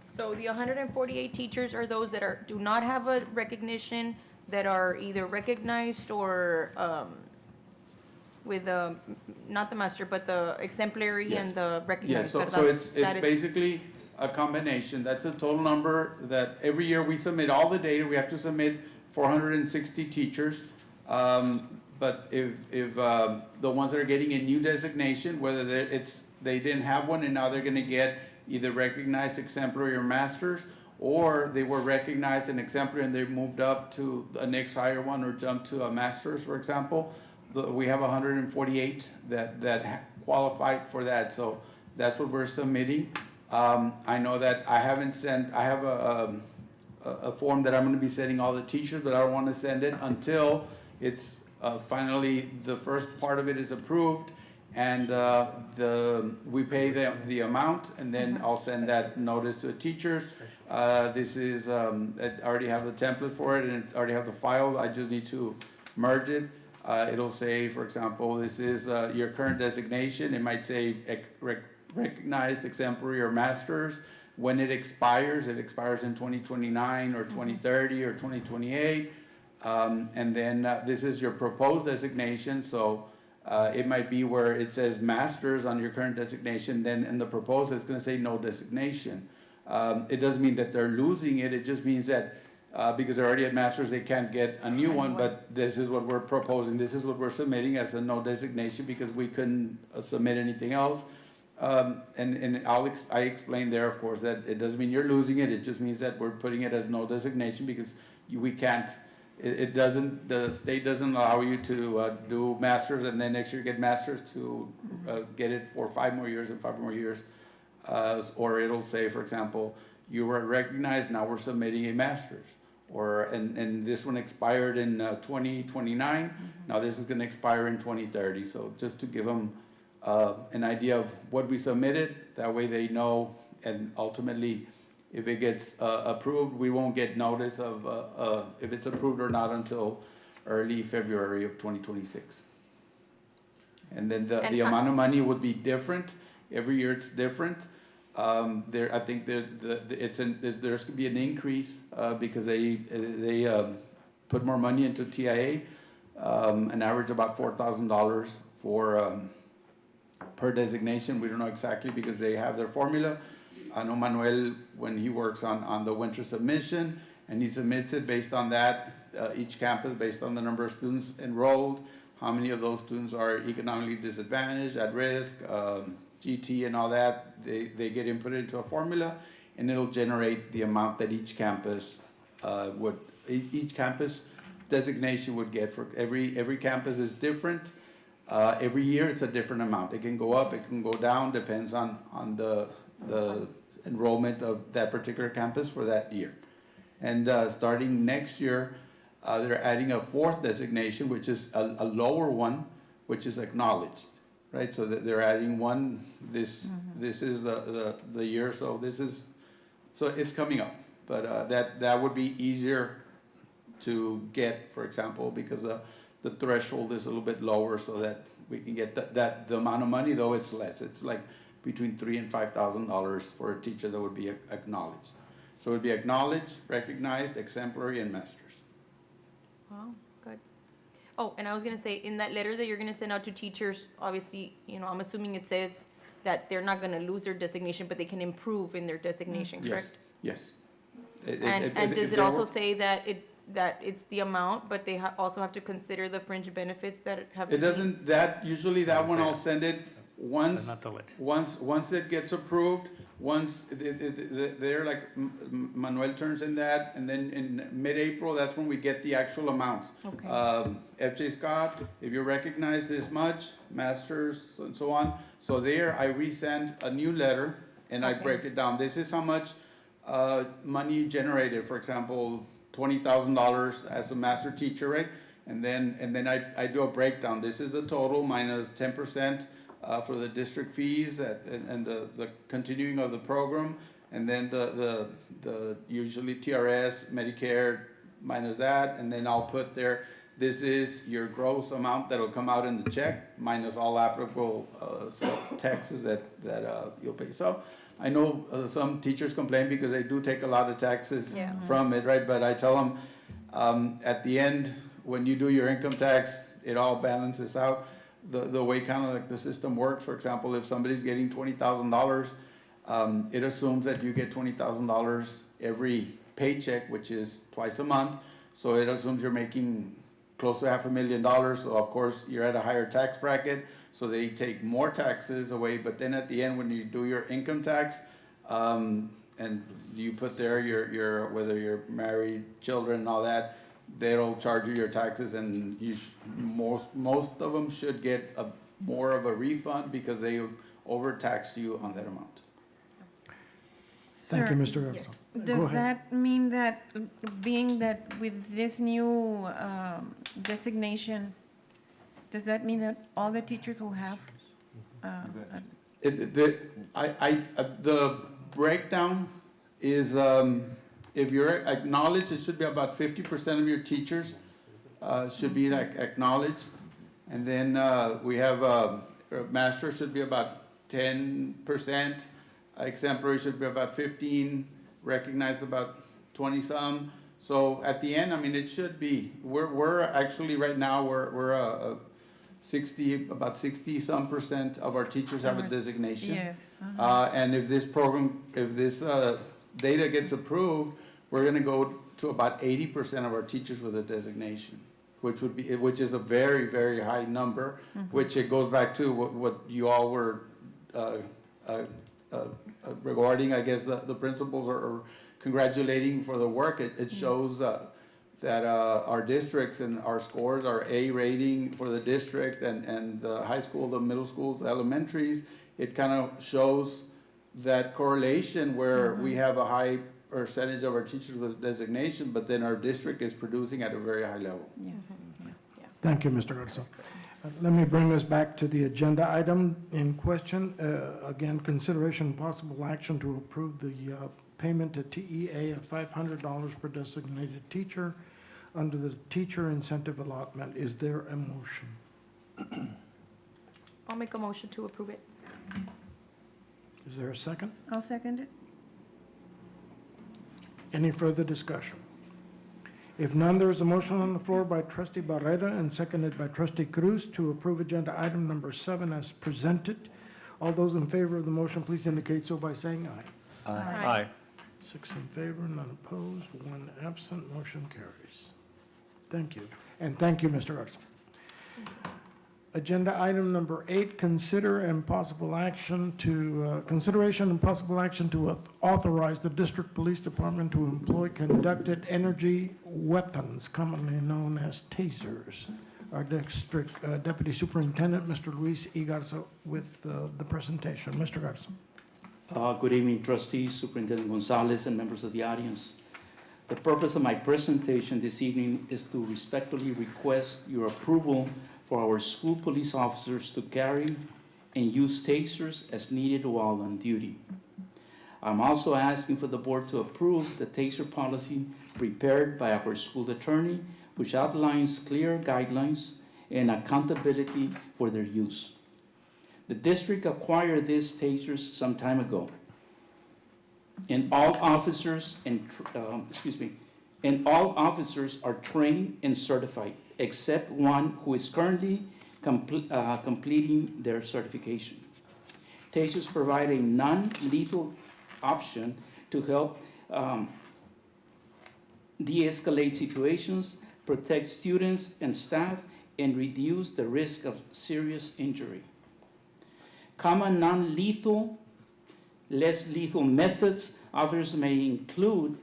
So the 148 teachers are those that do not have a recognition, that are either recognized or with not the master, but the exemplary Yes. and the Yeah, recognized. so ¿verdad? it's Status. basically a combination. That's a total number that every year we submit all the data. We have to submit 460 teachers. But if the ones that are getting a new designation, whether they didn't have one and now they're gonna get either recognized, exemplary, or masters, or they were recognized and exemplary and they moved up to a next higher one or jumped to a master's, for example, we have 148 that qualified for that. So that's what we're submitting. I know that I have a form that I'm gonna be sending all the teachers, but I don't wanna send it until it's finally, the first part of it is approved, and we pay the amount, and then I'll send that notice to the teachers. This is, I already have the template for it, and it's already have the file. I just need to merge it. It'll say, for example, this is your current designation. It might say recognized, exemplary, or masters. When it expires in 2029 or 2030 or 2028. And then this is your proposed designation. So it might be where it says masters on your current designation, then in the proposal it's going to say no designation. It doesn't mean that they're losing it. It just means that because they're already at masters, they can't get a new one. But this is what we're proposing. This is what we're submitting as a no designation because we couldn't submit anything else. And I explained there, of course, that it doesn't mean you're losing it. It just means that we're putting it as no designation because we can't. It doesn't. The state doesn't allow you to do masters and then next year get masters to get it for 5 more years and 5 more years. Or it'll say, for example, you were recognized. Now we're submitting a master's. Or and this one expired in 2029. Now this is going to expire in 2030. So just to give them an idea of what we submitted, that way they know and ultimately, if it gets approved, we won't get notice of if it's approved or not until early February of 2026. And then the And amount of money would be different. Every year it's different. I think there's gonna be an increase because they put more money into TIA, an average about $4,000 for per designation. We don't know exactly because they have their formula. I know Manuel, when he works on the winter submission, and he submits it based on that, each campus, based on the number of students enrolled, how many of those students are economically disadvantaged, at risk, GT and all that, they get input into a formula, and it'll generate the amount that each campus each campus designation would get. For every campus is different. Every year it's a different amount. It can go up, it can go down, depends on the enrollment of that particular campus for that year. And starting next year, they're adding a fourth designation, which is a lower one, which is acknowledged, right? So that they're adding one. This is the year. So it's coming up. But that would be easier to get, for example, because the threshold is a little bit lower, so that we can get the amount of money. Though it's less. It's like between $3,000 and $5,000 for a teacher that would be acknowledged. So it would be acknowledged, recognized, exemplary, and masters. Wow, good. Oh, and I was gonna say, in that letter that you're gonna send out to teachers, obviously, I'm assuming it says that they're not gonna lose their designation, but they can improve in their designation, correct? Yes. And does it also say that it's the amount, but they also have to consider the fringe benefits that have to It be? doesn't, usually that one I'll send it once, Not the letter. once it gets approved, once they're like, Manuel turns in that, and then in mid-April, that's when we get the actual amounts. Okay. FJ Scott, if you recognize this much, masters, and so on. So there, I resend a new letter, and I Okay. break it down. This is how much money generated, for example, $20,000 as a master teacher, right? And then I do a breakdown. This is the total minus 10% for the district fees and the continuing of the program, and then the usually TRS, Medicare minus that, and then I'll put there, this is your gross amount that'll come out in the check minus all applicable taxes that you'll pay. So I know some teachers complain because they do take a lot of taxes from it, right? But I tell them at the end, when you do your income tax, it all balances out. The way kind of like the system works, for example, if somebody's getting $20,000, it assumes that you get $20,000 every paycheck, which is twice a month. So it assumes you're making close to $500,000. So of course you're at a higher tax bracket. So they take more taxes away. But then at the end, when you do your income tax, and you put there your whether you're married, children, and all that, they'll charge you your taxes, and most of them should get more of a refund because they overtaxed you on that amount. Thank you, Sir, Mr. Garza. Go Does ahead. that mean that, being that with this new designation, does that mean that all the teachers will have? The breakdown is, if you're acknowledged, it should be about 50% of your teachers should be acknowledged. And then we have master should be about 10%, exemplary should be about 15%, recognized about 20-some. So at the end, I mean, it should be, we're actually right now, we're about 60-some% of our teachers have a designation. Yes. And if this program, if this data gets approved, we're gonna go to about 80% of our teachers with a designation, which is a very, very high number, which it goes back to what you all were regarding, I guess, the principals are congratulating for the work. It shows that our districts and our scores are A rating for the district, and the high school, the middle schools, the elementaries. It kind of shows that correlation where we have a high percentage of our teachers with designation, but then our district is producing at a very high level. Yes. Thank you, Mr. Garza. Let me bring us back to the agenda item in question. Again, consideration and possible action to approve the payment to TEA of $500 per designated teacher under the teacher incentive allotment. Is there a motion? I'll make a motion to approve it. Is there a second? I'll second it. Any further discussion? If none, there is a motion on the floor by trustee Barrera and seconded by trustee Cruz to approve agenda item number 7 as presented. All those in favor of the motion, please indicate so by saying aye. Aye. 6 in favor, none opposed, 1 absent, motion carries. Thank you. And thank you, Mr. Garza. Agenda item number 8, consideration and possible action to authorize the district police department to employ conducted energy weapons, commonly known as tasers. Our district deputy superintendent, Mr. Luis E. Garza, with the presentation. Mr. Garza. Good evening, trustees, Superintendent Gonzalez, and members of the audience. The purpose of my presentation this evening is to respectfully request your approval for our school police officers to carry and use tasers as needed while on duty. I'm also asking for the board to approve the taser policy prepared by our school attorney, which outlines clear guidelines and accountability for their use. The district acquired these tasers some time ago, and all officers are trained and certified, except one who is currently completing their certification. Tasers provide a non-lethal option to help de-escalate situations, protect students and staff, and reduce the risk of serious injury. Common non-lethal, less lethal methods officers may include: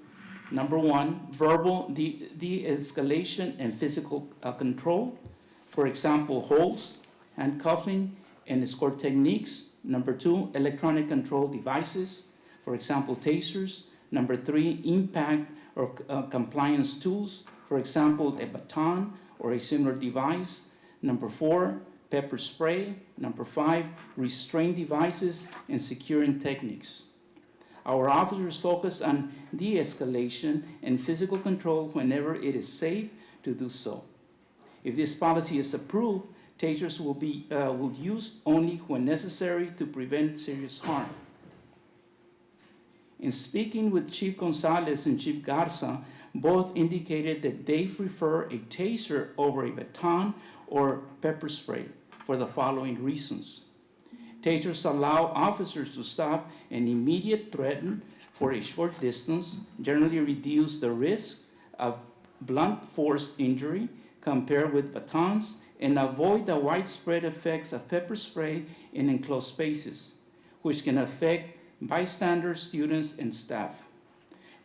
number 1, verbal de-escalation and physical control. For example, holds, handcuffing, and escort techniques. Number 2, electronic control devices. For example, tasers. Number 3, impact or compliance tools. For example, a baton or a similar device. Number 4, pepper spray. Number 5, restraint devices and securing techniques. Our officers focus on de-escalation and physical control whenever it is safe to do so. If this policy is approved, tasers will be used only when necessary to prevent serious harm. In speaking with Chief Gonzalez and Chief Garza, both indicated that they prefer a taser over a baton or pepper spray for the following reasons. Tasers allow officers to stop an immediate threat for a short distance, generally reduce the risk of blunt force injury compared with batons, and avoid the widespread effects of pepper spray in enclosed spaces, which can affect bystanders, students, and staff.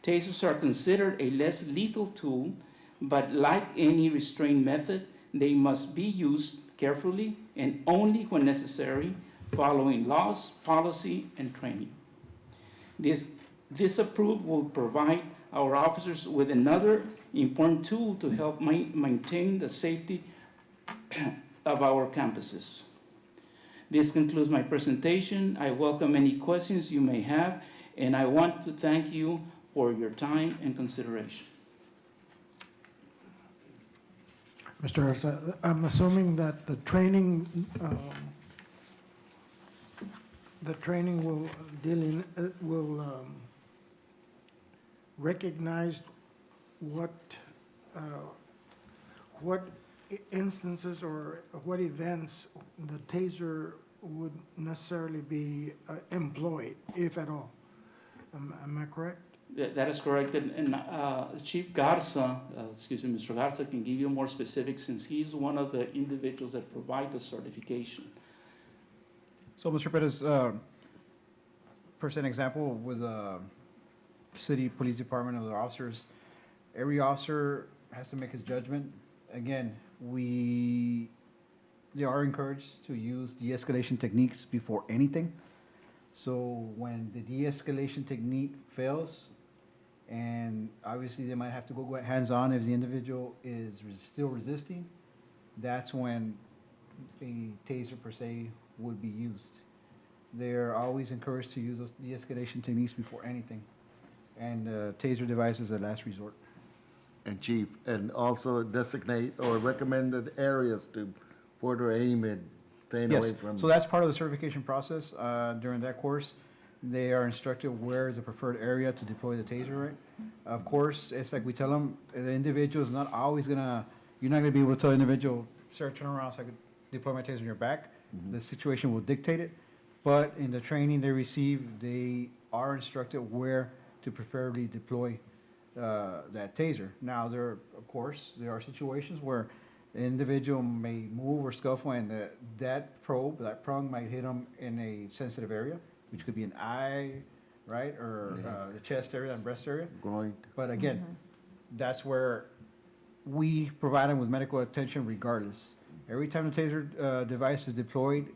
Tasers are considered a less lethal tool, but like any restraint method, they must be used carefully and only when necessary, following laws, policy, and training. This approval will provide our officers with another important tool to help maintain the safety of our campuses. This concludes my presentation. I welcome any questions you may have, and I want to thank you for your time and consideration. Mr. Garza, I'm assuming that the training will recognize what instances or what events the taser would necessarily be employed, if at all. Am I correct? That is correct, and Chief Garza, Mr. Garza can give you more specifics since he's one of the individuals that provide the certification. So, Mr. Perez, per se, an example with the city police department or their officers, every officer has to make his judgment. Again, they are encouraged to use de-escalation techniques before anything. So when the de-escalation technique fails, and obviously they might have to go hands-on if the individual is still resisting, that's when a taser per se would be used. They're always encouraged to use those de-escalation techniques before anything, and taser device is a last resort. And Chief, and also designate or recommended areas to further aim at staying away Yes, from. so that's part of the certification process. During that course, they are instructed where is the preferred area to deploy the taser, right? Of course, it's like we tell them, the individual is not always gonna, you're not gonna be able to tell the individual, sir, turn around so I could deploy my taser in your back. The situation will dictate it, but in the training they receive, they are instructed where to preferably deploy that taser. Now, of course, there are situations where the individual may move or scuffle and that prong might hit them in a sensitive area, which could be an eye, right, or the chest area and breast area. Groin. But again, that's where we provide them with medical attention regardless. Every time the taser device is deployed,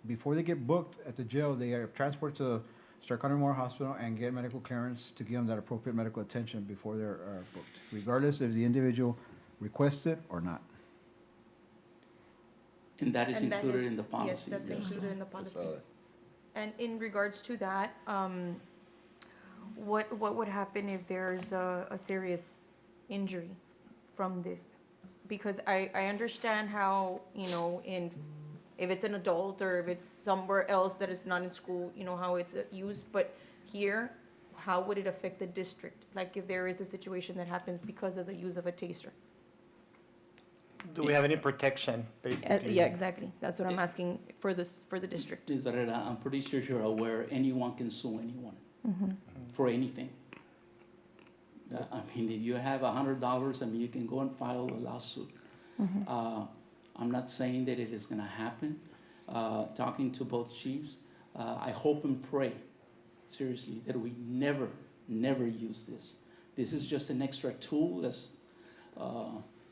before they get booked at the jail, they are transported to Stark County Memorial Hospital and get medical clearance to give them that appropriate medical attention before they're booked, regardless if the individual requests it or not. And that is And that included is- in the policy. Yes, that's included in the policy. saw it. And in regards to that, what would happen if there's a serious injury from this? Because I understand how, if it's an adult or if it's somewhere else that is not in school, how it's used, but here, how would it affect the district? Like if there is a situation that happens because of the use of a taser? Do we have any protection, basically? Yeah, exactly. That's what I'm asking for the district. Ms. Barrera, I'm pretty sure you're aware anyone can sue anyone for anything. I mean, if you have $100, you can go and file a lawsuit. I'm not saying that it is gonna happen. Talking to both chiefs, I hope and pray, seriously, that we never use this. This is just an extra tool, as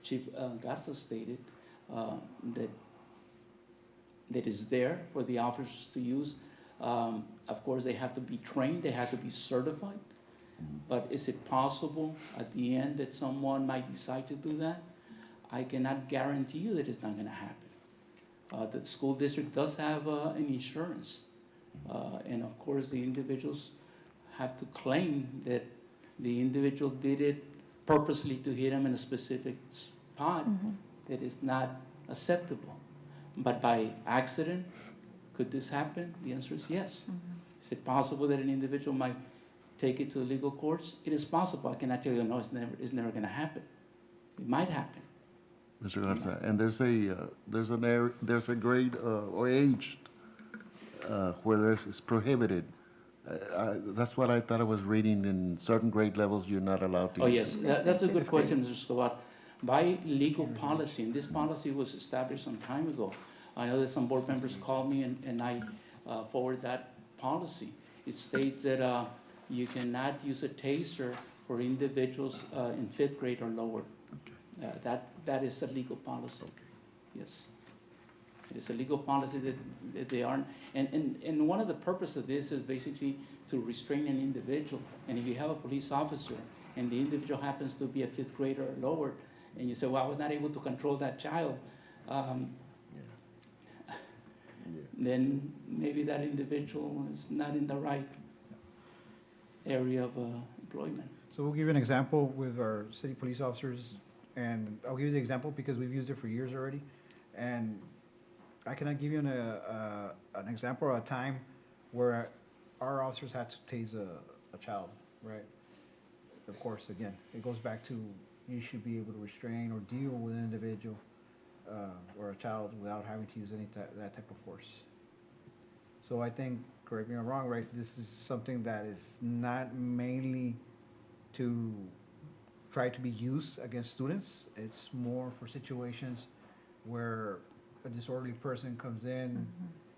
Chief Garza stated, that is there for the officers to use. Of course, they have to be trained, they have to be certified. But is it possible at the end that someone might decide to do that? I cannot guarantee you that it's not gonna happen. The school district does have an insurance. And of course, the individuals have to claim that the individual did it purposely to hit them in a specific spot that is not acceptable. But by accident, could this happen? The answer is yes. Is it possible that an individual might take it to the legal courts? It is possible. I cannot tell you, no, it's never going to happen. It might happen. Mr. Garza, and there's a grade or age where it's prohibited. That's what I thought I was reading. In certain grade levels, you're not allowed to. Oh, use yes, it. that's a good question, Mr. Escobar. By legal policy, and this policy was established some time ago, I know that some board members called me and I forwarded that policy. It states that you cannot use a taser for individuals in 5th grade or lower. That is a legal policy, yes. It is a legal policy that they aren't, and one of the purposes of this is basically to restrain an individual. And if you have a police officer and the individual happens to be a 5th grader or lower, and you say, well, I was not able to control that child, then maybe that individual is not in the right area of employment. So we'll give you an example with our city police officers, and I'll give you the example because we've used it for years already. And I cannot give you an example or a time where our officers had to tase a child, right? Of course, again, it goes back to you should be able to restrain or deal with an individual or a child without having to use that type of force. So I think, correct me if I'm wrong, right, this is something that is not mainly to try to be used against students. It's more for situations where a disorderly person comes in,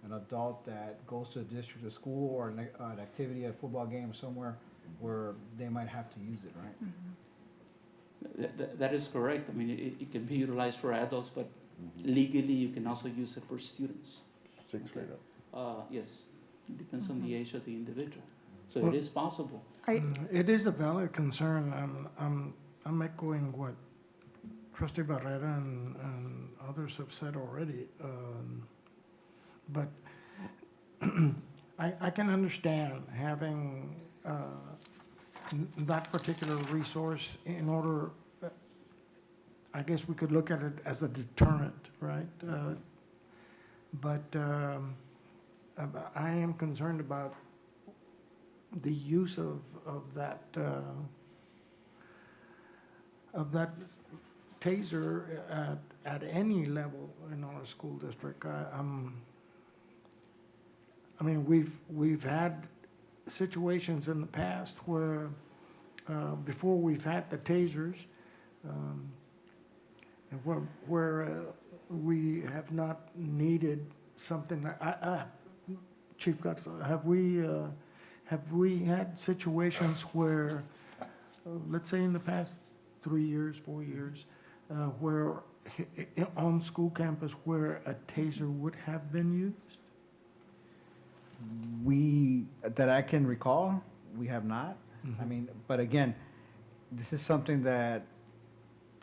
an adult that goes to a district, a school, or an activity, a football game somewhere where they might have to use it, right? That is correct. I mean, it can be utilized for adults, but legally you can also use it for students. 6th grade up. Yes, it depends on the age of the individual. So it is possible. It is a valid concern. I'm echoing what Trustee Barrera and others have said already. But I can understand having that particular resource in order, I guess we could look at it as a deterrent, right? But I am concerned about the use of that taser at any level in our school district. I mean, we've had situations in the past where, before we've had the tasers, where we have not needed something like, Chief Gatsa, have we had situations where, let's say in the past 3 years, 4 years, where on school campus where a taser would have been used? That I can recall, we have not. I mean, but again, this is something that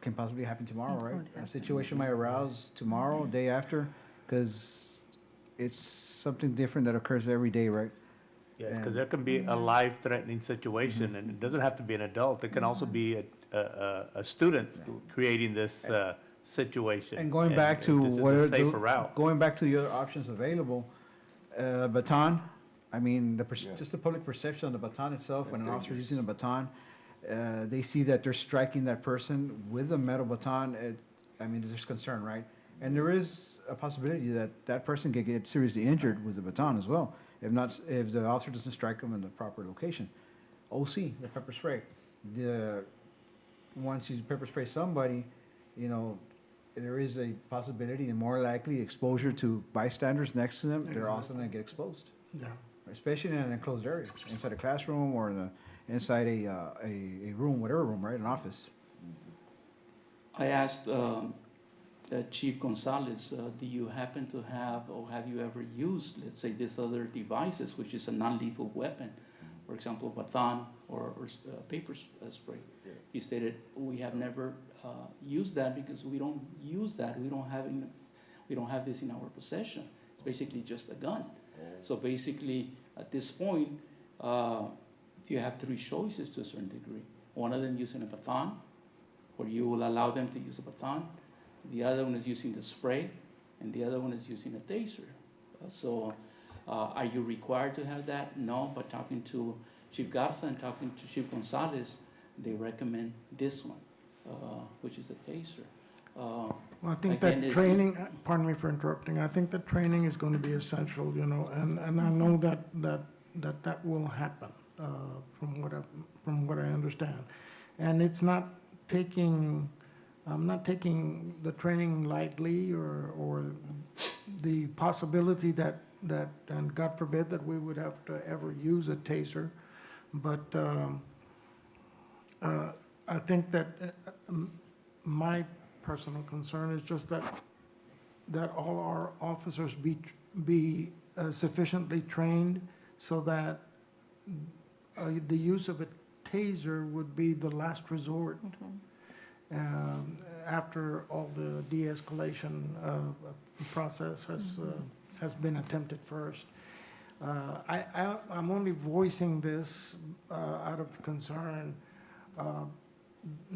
can possibly happen tomorrow, right? A situation might arouse tomorrow, day after, because it's something different that occurs every day, right? Yes, because there can be a life-threatening situation, and it doesn't have to be an adult. It can also be a student creating this situation. And going back to this is what a are safer route. going back to the other options available, baton, I mean, just the public perception of the baton itself, when an officer is using a baton, they see that they're striking that person with a metal baton, I mean, there's concern, right? And there is a possibility that that person could get seriously injured with the baton as well, if the officer doesn't strike them in the proper location. OC, the pepper spray, once you pepper spray somebody, you know, there is a possibility and more likely exposure to bystanders next to them, they're also gonna get exposed. Yeah. Especially in an enclosed area, inside a classroom or inside a room, whatever room, right, an office. I asked Chief Gonzalez, do you happen to have, or have you ever used, let's say, these other devices, which is a non-lethal weapon, for example, baton or paper spray? Yeah. He stated, we have never used that because we don't use that. We don't have this in our possession. It's basically just a gun. Oh. So basically, at this point, you have three choices to a certain degree. One of them using a baton, where you will allow them to use a baton. The other one is using the spray, and the other one is using a taser. Are you required to have that? No, but talking to Chief Garza and talking to Chief Gonzalez, they recommend this one, which is a taser. Well, I think that training, pardon me for interrupting, I think that training is going to be essential, you know, and I know that will happen, from what I understand. And it's not I'm not taking the training lightly or the possibility that, and God forbid that we would have to ever use a taser, but I think that my personal concern is just that all our officers be sufficiently trained so that the use of a taser would be the last resort. After all the de-escalation process has been attempted first. I'm only voicing this out of concern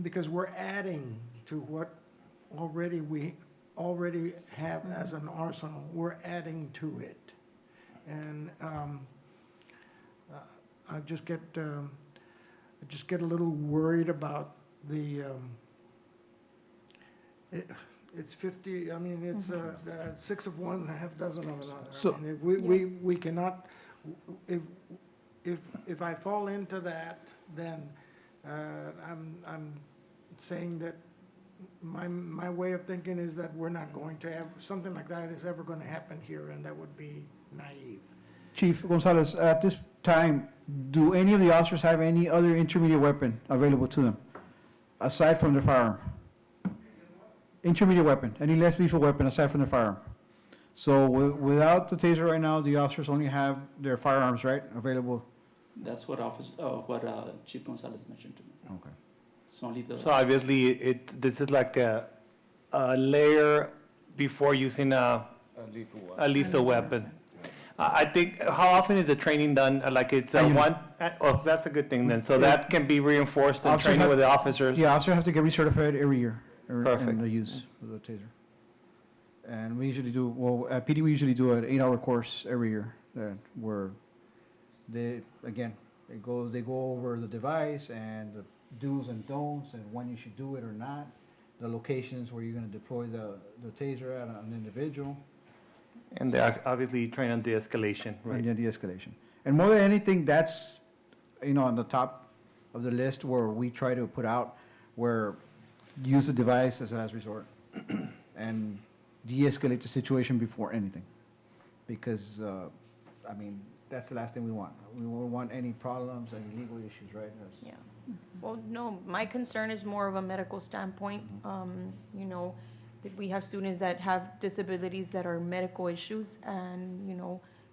because we're adding to what we already have as an arsenal. We're adding to it. And I just get a little worried about the it's 50, I mean, it's 6 of one and a half dozen of another. So- I mean, we cannot, if I fall into that, then I'm saying that my way of thinking is that we're not going to have, something like that is ever going to happen here, and that would be naive. Chief Gonzalez, at this time, do any of the officers have any other intermediate weapon available to them, aside from their firearm? Intermediate weapon, any less lethal weapon aside from their firearm? So without the taser right now, the officers only have their firearms, right, available? That's what Chief Gonzalez mentioned to me. Okay. It's only the. So obviously, this is like a layer before using a lethal weapon. I think, how often is the training done? Like it's one, oh, that's a good thing then. So that can be reinforced in Officers training have- with the officers? Yeah, officers have to get recertified every year. Perfect. In the use of the taser. And we usually do, well, at PD, we usually do an 8-hour course every year, where they, again, they go over the device and the do's and don'ts and when you should do it or not, the locations where you're gonna deploy the taser at an individual. And they're obviously trained on de-escalation, right? And then de-escalation. And more than anything, that's, on the top of the list where we try to put out, where use the device as a last resort and de-escalate the situation before anything. Because, that's the last thing we want. We don't want any problems, any legal issues, right? Yeah. Well, no, my concern is more of a medical standpoint. That we have students that have disabilities that are medical issues and,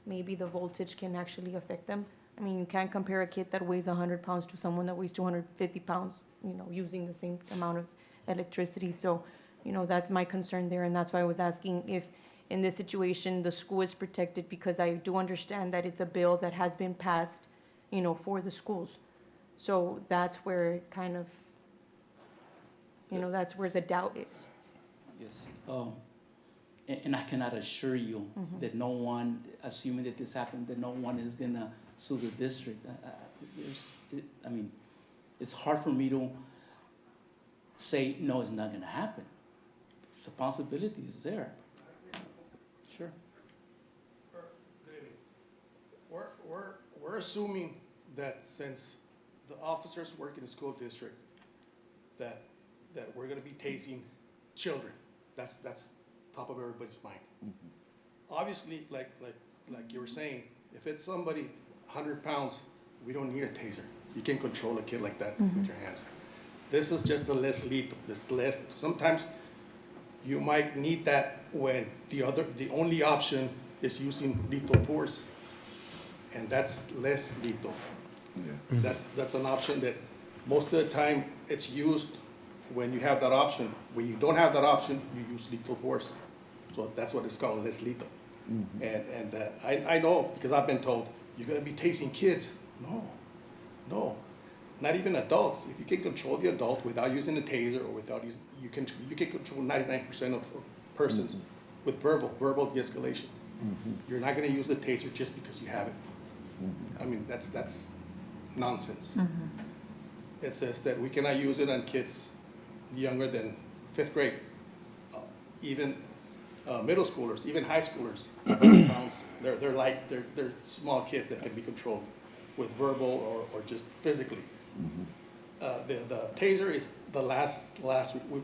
maybe the voltage can actually affect them. I mean, you can't compare a kid that weighs 100 pounds to someone that weighs 250 pounds, using the same amount of electricity. So, that's my concern there, and that's why I was asking if, in this situation, the school is protected, because I do understand that it's a bill that has been passed, for the schools. So that's where it kind of, that's where the doubt is. Yes. And I cannot assure you that no one, assuming that this happened, that no one is gonna sue the district. It's hard for me to say, no, it's not gonna happen. The possibility is there. Sure. We're assuming that since the officers work in the school district, that we're gonna be tasing children. That's top of everybody's mind. Obviously, like you were saying, if it's somebody 100 pounds, we don't need a taser. You can control a kid like that with your hands. This is just the less lethal. Sometimes you might need that when the only option is using lethal force, and that's less lethal. Yeah. That's an option that most of the time it's used when you have that option. When you don't have that option, you use lethal force. So that's what it's called, less lethal. And I know, because I've been told, you're gonna be tasing kids. No, not even adults. If you can control the adult without using a taser or without using, you can control 99% of persons with verbal de-escalation. You're not gonna use the taser just because you have it. I mean, that's nonsense. It says that we cannot use it on kids younger than 5th grade, even middle schoolers, even high schoolers. They're small kids that can be controlled with verbal or just physically. The taser is the last.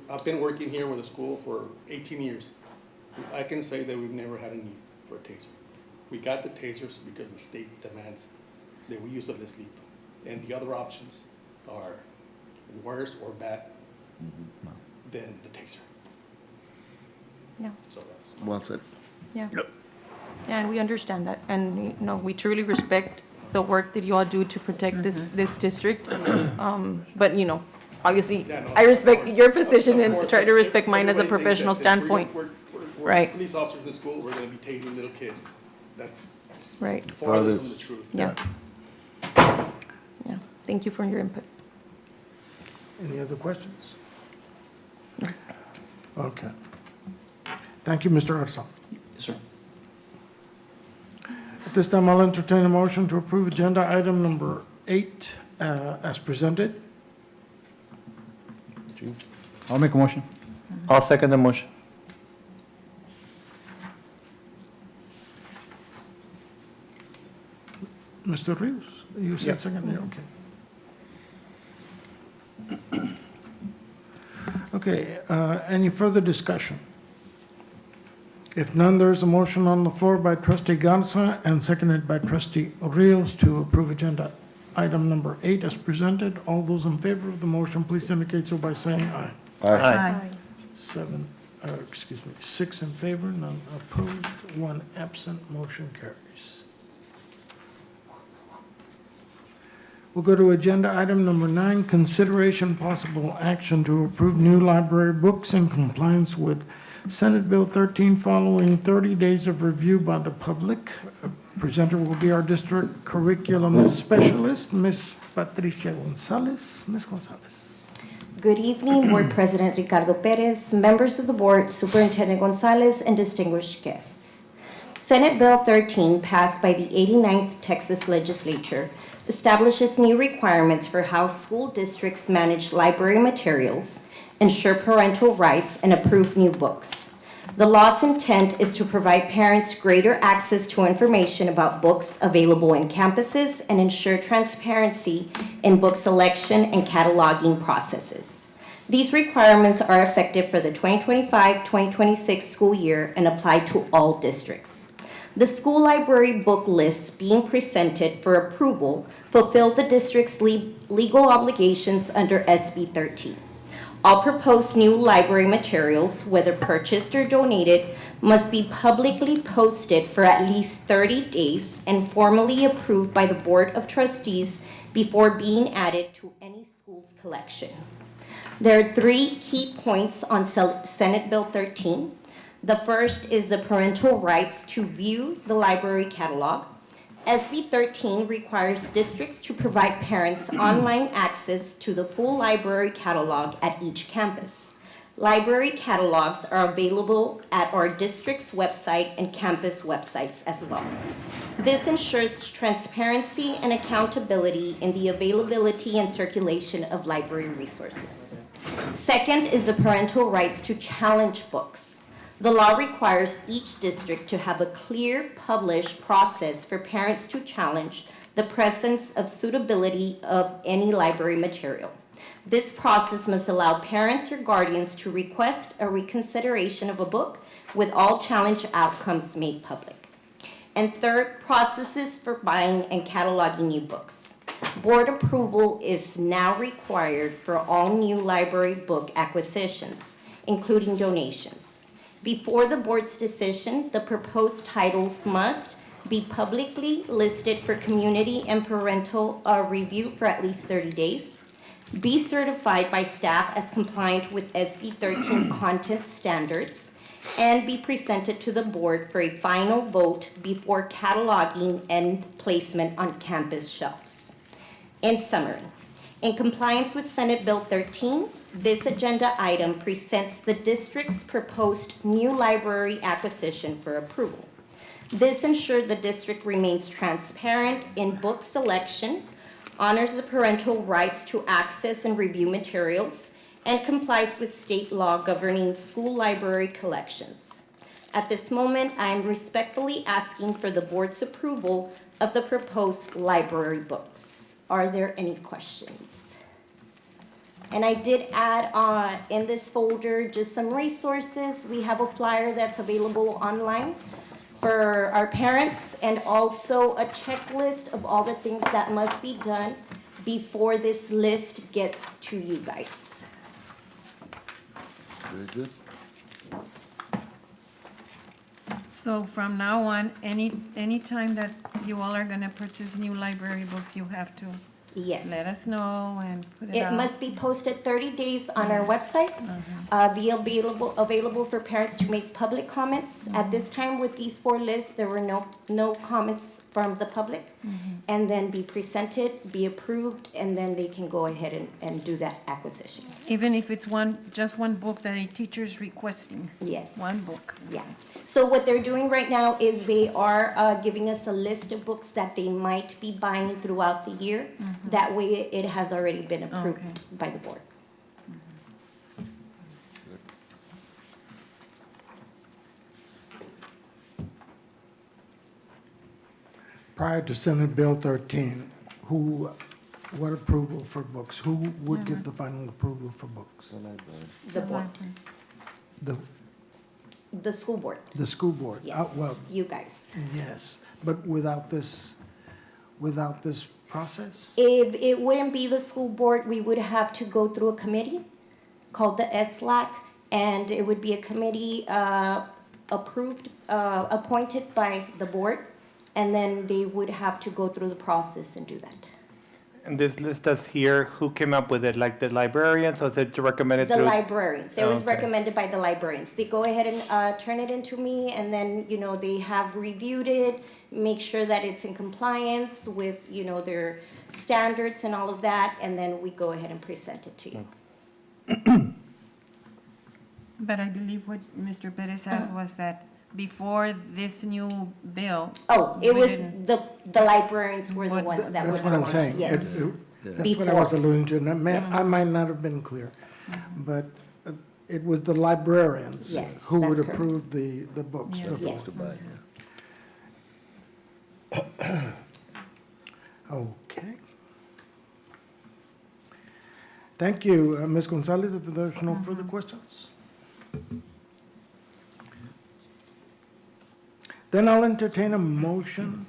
I've been working here with the school for 18 years. I can say that we've never had a need for a taser. We got the tasers because the state demands that we use a less lethal, and the other options are worse or bad than the taser. Yeah. So that's Well said. Yeah. Yeah, and we understand that, and, we truly respect the work that you all do to protect this district. But, obviously, I respect your position and try to respect mine as a professional standpoint. We're Right. police officers in the school, we're gonna be tasing little kids. That's Right. farthest from the truth. Yeah. Yeah. Thank you for your input. Any other questions? Okay. Thank you, Mr. Arson. Yes, sir. At this time, I'll entertain a motion to approve agenda item number 8 as presented. I'll make a motion. I'll second the motion. Mr. Rios, you said second, yeah, okay. Okay, any further discussion? If none, there's a motion on the floor by trustee Garza and seconded by trustee Rios to approve agenda item number 8 as presented. All those in favor of the motion, please indicate so by saying aye. Aye. 6 in favor, none opposed, 1 absent, motion carries. We'll go to agenda item number 9, consideration possible action to approve new library books in compliance with Senate Bill 13 following 30 days of review by the public. Presenter will be our district curriculum specialist, Ms. Patricia Gonzalez. Ms. Gonzalez. Good evening, Board President Ricardo Perez, members of the board, Superintendent Gonzalez, and distinguished guests. Senate Bill 13, passed by the 89th Texas Legislature, establishes new requirements for how school districts manage library materials, ensure parental rights, and approve new books. The law's intent is to provide parents greater access to information about books available in campuses and ensure transparency in book selection and cataloging processes. These requirements are effective for the 2025-2026 school year and apply to all districts. The school library book lists being presented for approval fulfill the district's legal obligations under SB 13. All proposed new library materials, whether purchased or donated, must be publicly posted for at least 30 days and formally approved by the Board of Trustees before being added to any school's collection. There are 3 key points on Senate Bill 13. The first is the parental rights to view the library catalog. SB 13 requires districts to provide parents online access to the full library catalog at each campus. Library catalogs are available at our district's website and campus websites as well. This ensures transparency and accountability in the availability and circulation of library resources. Second is the parental rights to challenge books. The law requires each district to have a clear, published process for parents to challenge the presence of suitability of any library material. This process must allow parents or guardians to request a reconsideration of a book with all challenge outcomes made public. And third, processes for buying and cataloging new books. Board approval is now required for all new library book acquisitions, including donations. Before the board's decision, the proposed titles must be publicly listed for community and parental review for at least 30 days, be certified by staff as compliant with SB 13 content standards, and be presented to the board for a final vote before cataloging and placement on campus shelves. In summary, in compliance with Senate Bill 13, this agenda item presents the district's proposed new library acquisition for approval. This ensures the district remains transparent in book selection, honors the parental rights to access and review materials, and complies with state law governing school library collections. At this moment, I am respectfully asking for the board's approval of the proposed library books. Are there any questions? And I did add in this folder just some resources. We have a flyer that's available online for our parents and also a checklist of all the things that must be done before this list gets to you guys. Very good. So from now on, any time that you all are gonna purchase new library books, you have to Yes. let us know and put it It out. must be posted 30 days on our website, be available for parents to make public comments. At this time, with these 4 lists, there were no comments from the public. And then be presented, be approved, and then they can go ahead and do that acquisition. Even if it's just one book that a teacher's requesting? Yes. One book? Yeah. So what they're doing right now is they are giving us a list of books that they might be buying throughout the year. That way, it has already been approved by the board. Prior to Senate Bill 13, what approval for books? Who would get the final approval for books? The board, the school board. The school board? Yes, Well, you guys. yes, but without this process? If it wouldn't be the school board, we would have to go through a committee called the SLAC, and it would be a committee appointed by the board, and then they would have to go through the process and do that. And this list us here, who came up with it? Like the librarians, or is it recommended The through? librarians, it was Okay. recommended by the librarians. They go ahead and turn it into me, and then, they have reviewed it, make sure that it's in compliance with, their standards and all of that, and then we go ahead and present it to you. But I believe what Mr. Perez says was that before this new bill. Oh, it we was, didn't- the librarians were the What- ones that were. That's what the I'm ones, saying. Yes. That's what I was Before. alluding to, and I might not have been clear, but it was the librarians Yes, who would that's correct. approve the books. Yes. the Yes. books. Okay. Thank you, Ms. Gonzalez, if there's no further questions. Then I'll entertain a motion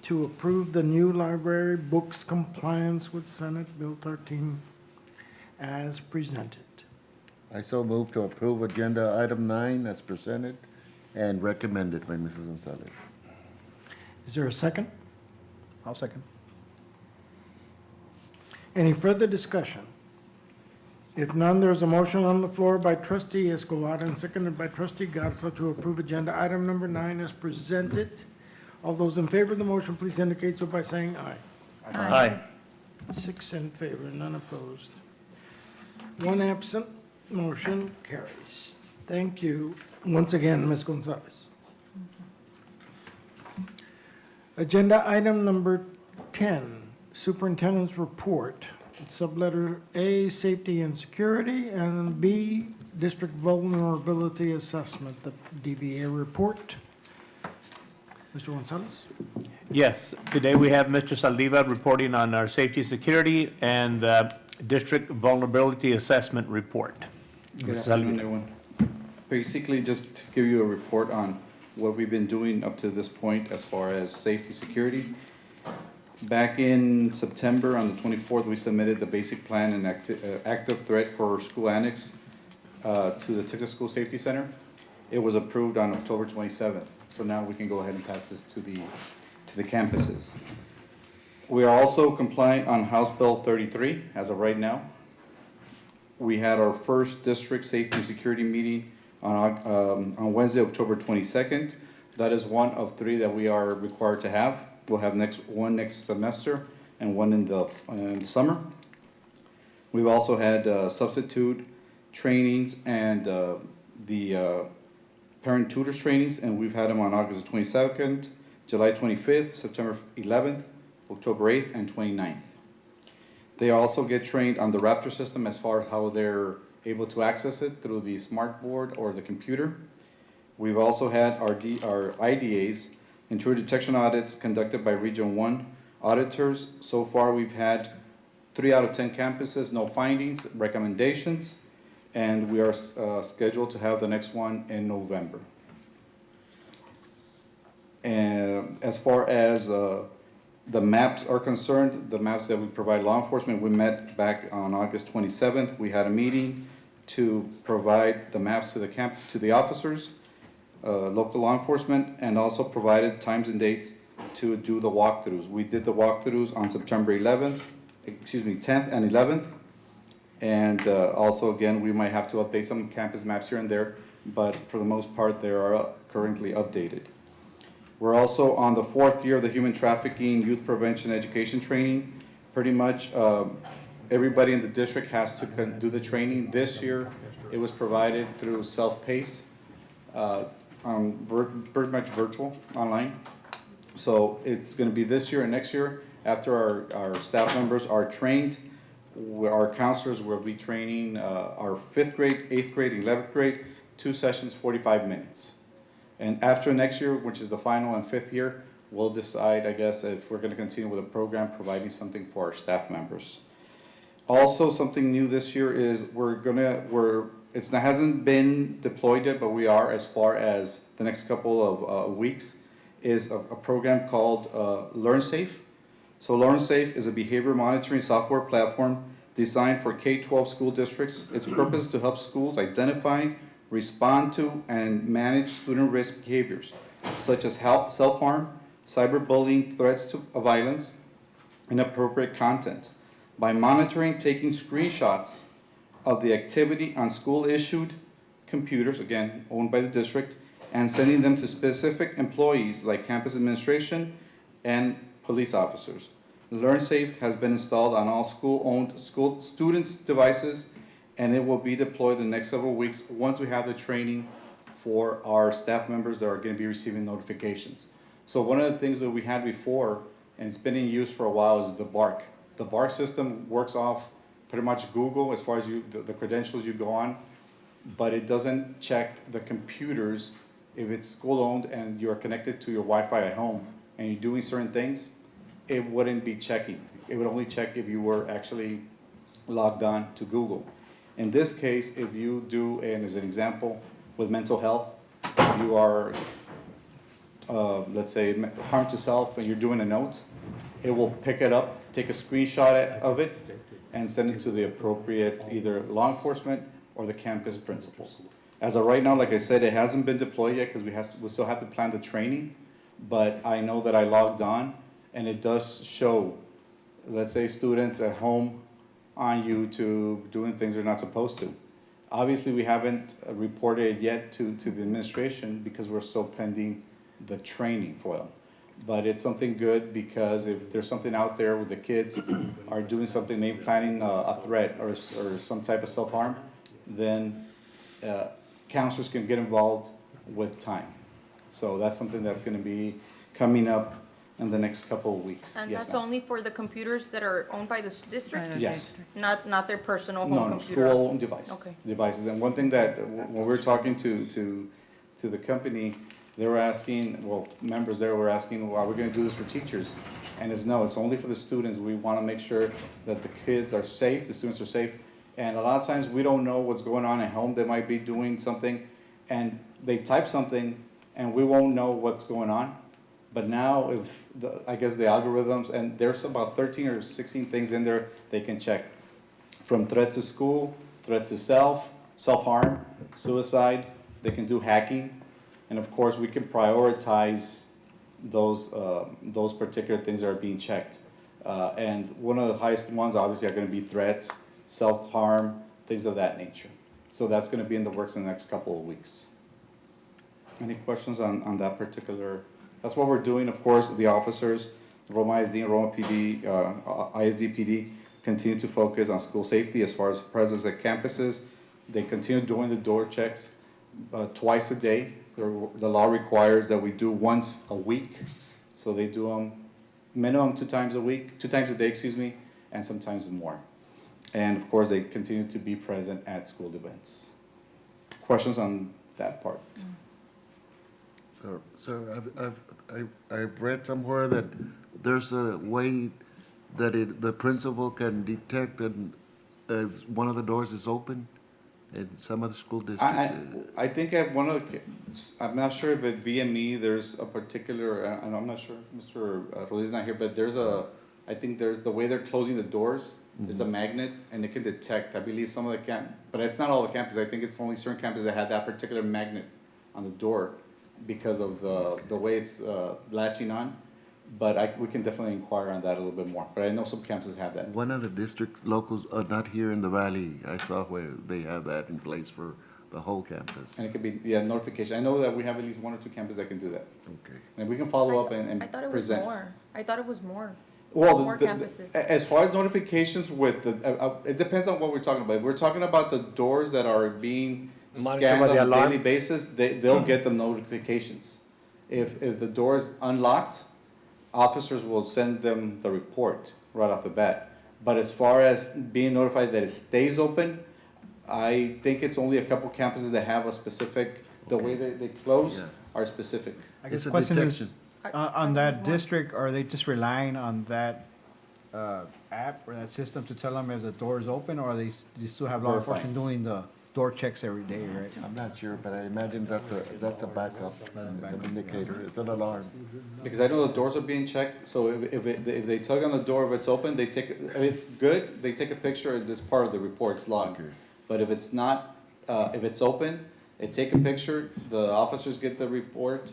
to approve the new library books compliance with Senate Bill 13 as presented. I so move to approve agenda item 9 as presented and recommended by Mrs. Gonzalez. Is there a second? I'll second. Any further discussion? If none, there's a motion on the floor by trustee Escobar and seconded by trustee Garza to approve agenda item number 9 as presented. All those in favor of the motion, please indicate so by saying aye. Aye. 6 in favor, none opposed. 1 absent, motion carries. Thank you once again, Ms. Gonzalez. Agenda item number 10, Superintendent's Report. Subletter A, Safety and Security, and B, District Vulnerability Assessment, the DVA report. Mr. Gonzalez? Yes, today we have Mr. Saldiva reporting on our safety, security, and district vulnerability assessment report. Good Mr. afternoon, Saldiva. everyone. Basically, just to give you a report on what we've been doing up to this point as far as safety, security. Back in September, on the 24th, we submitted the basic plan and active threat for school annex to the Texas School Safety Center. It was approved on October 27th, so now we can go ahead and pass this to the campuses. We are also compliant on House Bill 33 as of right now. We had our first district safety and security meeting on Wednesday, October 22nd. That is one of 3 that we are required to have. We'll have one next semester and one in the summer. We've also had substitute trainings and the parent tutors trainings, and we've had them on August 22nd, July 25th, September 11th, October 8th, and 29th. They also get trained on the Raptor system as far as how they're able to access it through the smart board or the computer. We've also had our IDAs, intrusion detection audits, conducted by Region 1 auditors. So far, we've had 3 out of 10 campuses, no findings, recommendations, and we are scheduled to have the next one in November. And as far as the maps are concerned, the maps that we provide law enforcement, we met back on August 27th. We had a meeting to provide the maps to the officers, local law enforcement, and also provided times and dates to do the walkthroughs. We did the walkthroughs on September 10th and 11th. And also, again, we might have to update some campus maps here and there, but for the most part, they are currently updated. We're also on the 4th year of the Human Trafficking Youth Prevention Education Training. Pretty much everybody in the district has to do the training. This year, it was provided through self-pace, pretty much virtual, online. So it's going to be this year and next year. After our staff members are trained, our counselors will be training our 5th grade, 8th grade, 11th grade, 2 sessions, 45 minutes. And after next year, which is the final and 5th year, we'll decide, I guess, if we're going to continue with the program, providing something for our staff members. Also, something new this year is it hasn't been deployed yet, but we are, as far as the next couple of weeks, is a program called LearnSafe. So LearnSafe is a behavior monitoring software platform designed for K-12 school districts. Its purpose is to help schools identify, respond to, and manage student risk behaviors, such as self-harm, cyberbullying, threats to violence, inappropriate content. By monitoring, taking screenshots of the activity on school-issued computers, again, owned by the district, and sending them to specific employees like campus administration and police officers. LearnSafe has been installed on all school-owned students' devices, and it will be deployed in the next several weeks once we have the training for our staff members that are going to be receiving notifications. So one of the things that we had before, and it's been in use for a while, is the BARC. The BARC system works off pretty much Google as far as the credentials you go on, but it doesn't check the computers. If it's school-owned and you're connected to your Wi-Fi at home and you're doing certain things, it wouldn't be checking. It would only check if you were actually logged on to Google. In this case, if you do, and as an example, with mental health, you are, let's say, harm to self, and you're doing a note, it will pick it up, take a screenshot of it, and send it to the appropriate either law enforcement or the campus principals. As of right now, like I said, it hasn't been deployed yet because we still have to plan the training, but I know that I logged on, and it does show, let's say, students at home on YouTube doing things they're not supposed to. Obviously, we haven't reported yet to the administration because we're still pending the training for them. But it's something good because if there's something out there where the kids are doing something, maybe planning a threat or some type of self-harm, then counselors can get involved with time. So that's something that's going to be coming up in the next couple of weeks. And Yes, that's ma'am. only for the computers that are owned by the district? Yes. Not their personal home No, computer? school-owned Okay. devices. And one thing that, when we were talking to the company, they were asking, well, members there were asking, well, are we gonna do this for teachers? And it's no, it's only for the students. We wanna make sure that the kids are safe, the students are safe. And a lot of times, we don't know what's going on at home. They might be doing something, and they type something, and we won't know what's going on. But now, if I guess the algorithms, and there's about 13 or 16 things in there they can check. From threat to school, threat to self-harm, suicide, they can do hacking. And of course, we can prioritize those particular things that are being checked. And one of the highest ones obviously are gonna be threats, self-harm, things of that nature. So that's gonna be in the works in the next couple of weeks. Any questions on that particular? That's what we're doing, of course, the officers, Roma ISD and Roma PD, ISD PD, continue to focus on school safety as far as presence at campuses. They continue doing the door checks twice a day. The law requires that we do once a week, so they do them minimum 2 times a day, excuse me, and sometimes more. And of course, they continue to be present at school events. Questions on that part? So I've read somewhere that there's a way that the principal can detect if one of the doors is open in some of the school districts. I think at one of the, I'm not sure if at VME there's a particular, and I'm not sure, Mr. Rodriguez is not here, but I think there's, the way they're closing the doors, it's a magnet, and it can detect, I believe some of the but it's not all the campuses, I think it's only certain campuses that have that particular magnet on the door because of the way it's latching on. But we can definitely inquire on that a little bit more. But I know some campuses have that. One of the districts, locals, not here in the valley, I saw where they have that in place for the whole campus. And it could be, notification. I know that we have at least 1 or 2 campuses that can do that. Okay. And we can follow up and I thought it was present. more. I thought it was more. Well, More campuses. as far as notifications with it depends on what we're talking about. If we're talking about the doors that are being Monitored scanned by on the a alarm? daily basis, they'll get the notifications. If the door is unlocked, officers will send them the report right off the bat. But as far as being notified that it stays open, I think it's only a couple campuses that have a specific, the way they close are specific. I guess It's the a question is, detection. on that district, are they just relying on that app or that system to tell them if the door is open, or you still have law Verifying. enforcement doing the door checks every day, right? I'm not sure, but I imagine that's a backup, it's an indicator, it's an alarm. Because I know the doors are being checked, so if they tug on the door, if it's open, if it's good, they take a picture, and this part of the report's logged. Okay. But if it's not, if it's open, they take a picture, the officers get the report,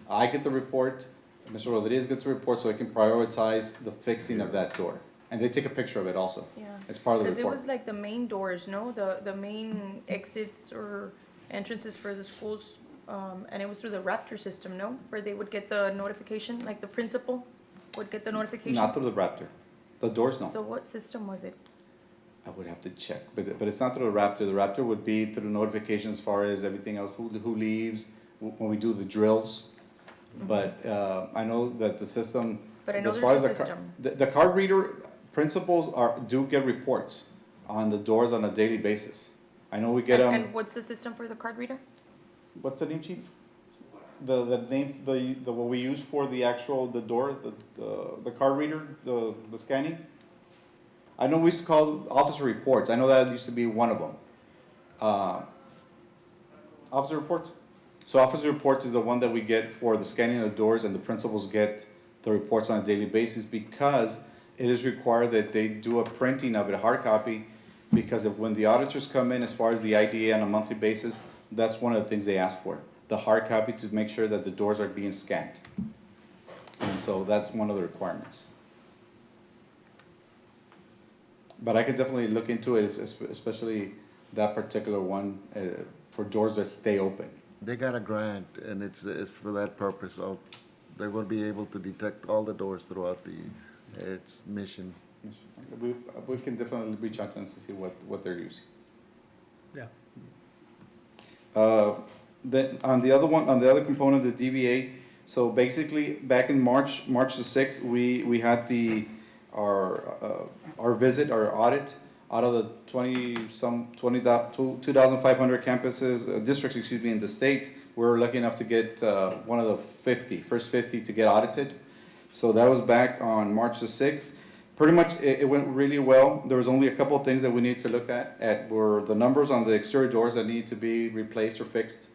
I get the report, Mr. Rodriguez gets a report so he can prioritize the fixing of that door. And they take a picture of it also. Yeah. It's part of the Because it report. was like the main doors, no? The main exits or entrances for the schools, and it was through the Raptor system, no? Where they would get the notification, like the principal would get the notification? Not through the Raptor. The doors, no. So what system was it? I would have to check, but it's not through the Raptor. The Raptor would be through notification as far as everything else, who leaves, when we do the drills. But I know that the system, But I know as far as there's a the, system. the card reader, principals do get reports on the doors on a daily basis. I know we get them. And what's the system for the card reader? What's the name, chief? The name, what we use for the actual, the door, the card reader, the scanning? I know we used to call officer reports. I know that used to be one of them. Officer reports? So officer reports is the one that we get for the scanning of the doors, and the principals get the reports on a daily basis because it is required that they do a printing of it, a hard copy, because when the auditors come in, as far as the IDA on a monthly basis, that's one of the things they ask for, the hard copy to make sure that the doors are being scanned. And so that's one of the requirements. But I could definitely look into it, especially that particular one, for doors that stay open. They got a grant, and it's for that purpose, so they're gonna be able to detect all the doors throughout its mission. We can definitely reach out to them to see what they're using. Yeah. Then on the other component, the DVA, so basically, back in March the 6th, we had our visit, our audit, out of the 2,500 campuses, districts, excuse me, in the state. We were lucky enough to get one of the first 50 to get audited. So that was back on March the 6th. Pretty much, it went really well. There was only a couple of things that we needed to look at were the numbers on the exterior doors that need to be replaced or fixed.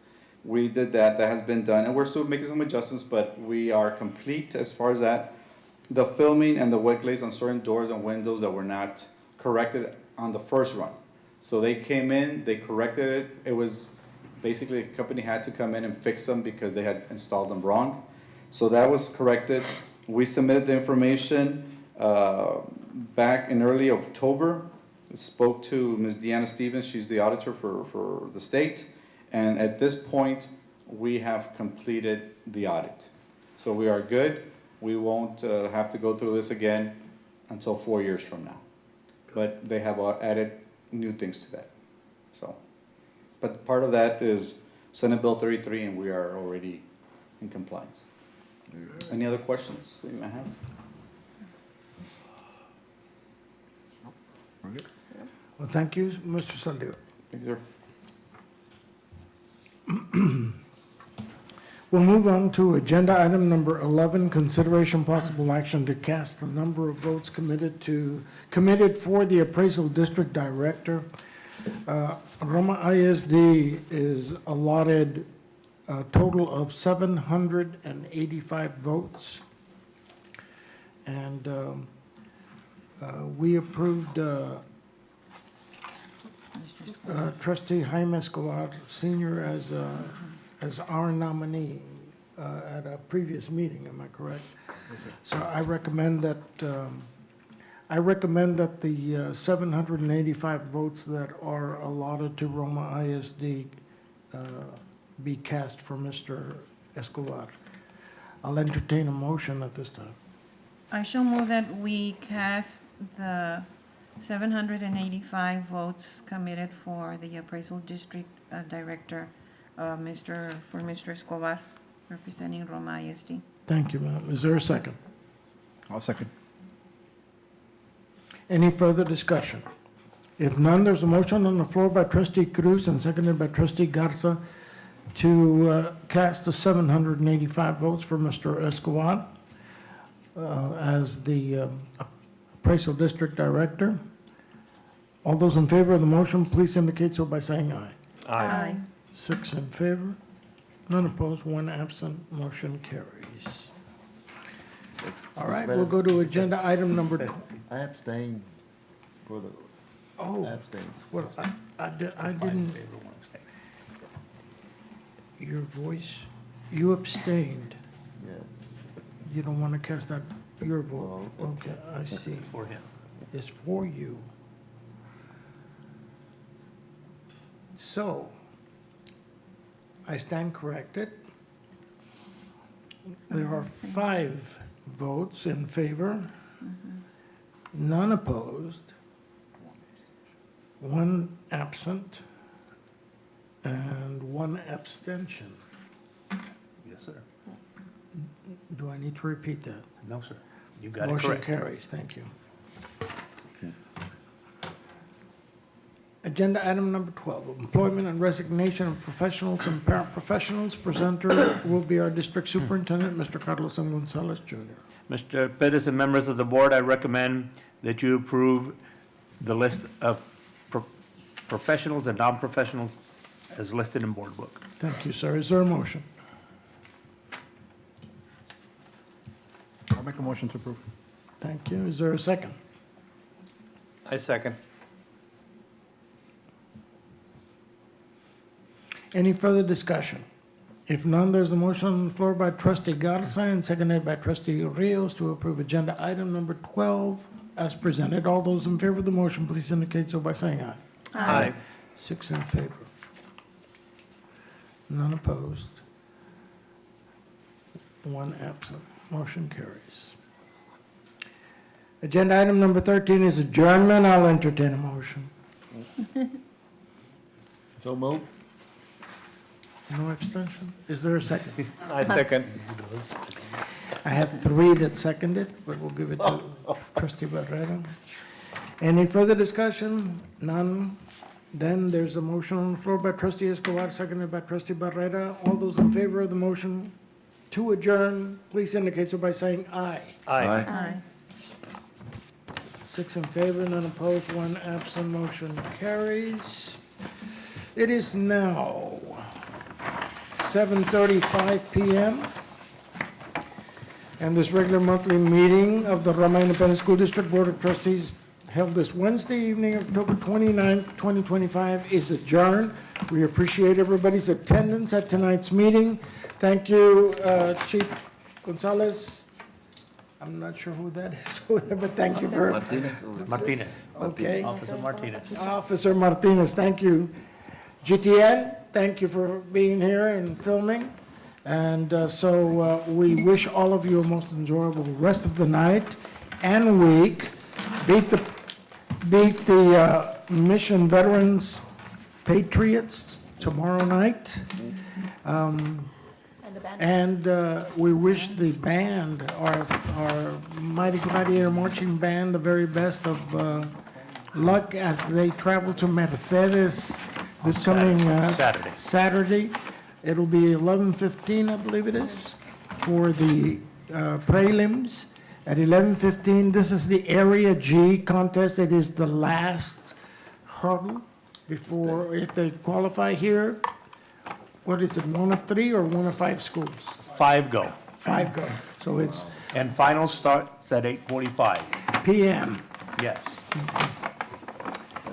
We did that, that has been done, and we're still making some adjustments, but we are complete as far as that. The filming and the wet glaze on certain doors and windows that were not corrected on the first run. So they came in, they corrected it. It was basically a company had to come in and fix them because they had installed them wrong. So that was corrected. We submitted the information back in early October. Spoke to Ms. Deanna Stevens, she's the auditor for the state. And at this point, we have completed the audit. So we are good. We won't have to go through this again until 4 years from now. But they have added new things to that. So, but part of that is Senate Bill 33, and we are already in compliance. Any other questions that you may have? Well, thank you, Mr. Saldívar. Thank you, sir. We'll move on to agenda item number 11, consideration possible action to cast the number of votes committed for the appraisal district director. Roma ISD is allotted a total of 785 votes. And we approved Trustee Jaime Escobar Senior as our nominee at a previous meeting, am I correct? Yes, sir. So I recommend that the 785 votes that are allotted to Roma ISD be cast for Mr. Escobar. I'll entertain a motion at this time. I shall move that we cast the 785 votes committed for the appraisal district director, Mr. Escobar, representing Roma ISD. Thank you, ma'am. Is there a second? I'll second. Any further discussion? If none, there's a motion on the floor by Trustee Cruz and seconded by Trustee Garza to cast the 785 votes for Mr. Escobar as the appraisal district director. All those in favor of the motion, please indicate so by saying aye. Aye. 6 in favor, none opposed, 1 absent, motion carries. All right, we'll go to agenda item number. I abstained for the, Oh, abstain. well, I didn't, your voice, you abstained. Yes. You don't want to cast that, your vote? Okay, I see. For him. It's for you. So, I stand corrected. There are 5 votes in favor, none opposed, 1 absent, and 1 abstention. Yes, sir. Do I need to repeat that? No, sir. You got it Motion correct. carries, thank you. Agenda item number 12, employment and resignation of professionals and paraprofessionals. Presenter will be our district superintendent, Mr. Carlos M. Gonzalez Jr. Mr. Pettis and members of the board, I recommend that you approve the list of professionals and non-professionals as listed in board book. Thank you, sir. Is there a motion? I'll make a motion to approve. Thank you. Is there a second? I second. Any further discussion? If none, there's a motion on the floor by trustee Garza and seconded by trustee Rios to approve agenda item number 12 as presented. All those in favor of the motion, please indicate so by saying aye. Aye. 6 in favor. None opposed. 1 absent. Motion carries. Agenda item number 13 is adjournment. I'll entertain a motion. So moved. No abstention? Is there a second? I second. I have 3 that seconded, but we'll give it to trustee Barrera. Any further discussion? None. Then there's a motion on the floor by trustee Escobar, seconded by trustee Barrera. All those in favor of the motion to adjourn, please indicate so by saying aye. Aye. 6 in favor, none opposed, 1 absent. Motion carries. It is now 7:35 p.m. And this regular monthly meeting of the Roma Independent School District Board of Trustees held this Wednesday evening, October 29th, 2025, is adjourned. We appreciate everybody's attendance at tonight's meeting. Thank you, Chief Gonzalez. I'm not sure who that is, but thank you for, Martinez. okay. Officer Martinez. Officer Martinez, thank you. GTN, thank you for being here and filming. And so we wish all of you a most enjoyable rest of the night and week. Beat the Mission Veterans Patriots tomorrow night. And we wish the band, our Mighty Gladiator Marching Band, the very best of luck as they travel to Mercedes this coming Saturday. It'll be 11:15, I believe it is, for the prelims. At 11:15, this is the Area G contest. It is the last hurdle before, if they qualify here. What is it, 1 of 3 or 1 of 5 schools? 5 go. 5 go. So it's And final starts at 8:45. PM Yes.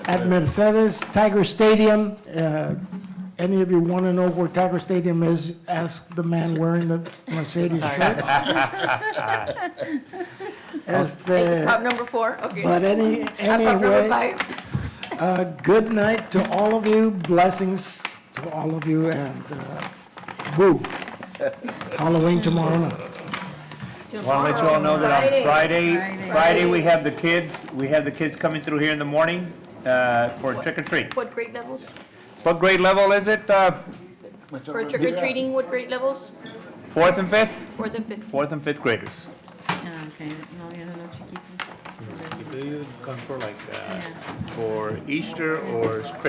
at Mercedes Tiger Stadium. Any of you want to know where Tiger Stadium is, ask the man wearing the Mercedes shirt. Prop number 4, okay. But Prop number anyway, 5. good night to all of you, blessings to all of you, and woo, Halloween tomorrow night. Want to let you all know that on Friday we have the kids coming through here in the morning for trick or treat. What grade levels? What grade level is it? For trick or treating, what grade levels? 4th and 5th? 4th and 5th. 4th and 5th graders. Okay, no, yo no, chiquitos. You come for like for Easter or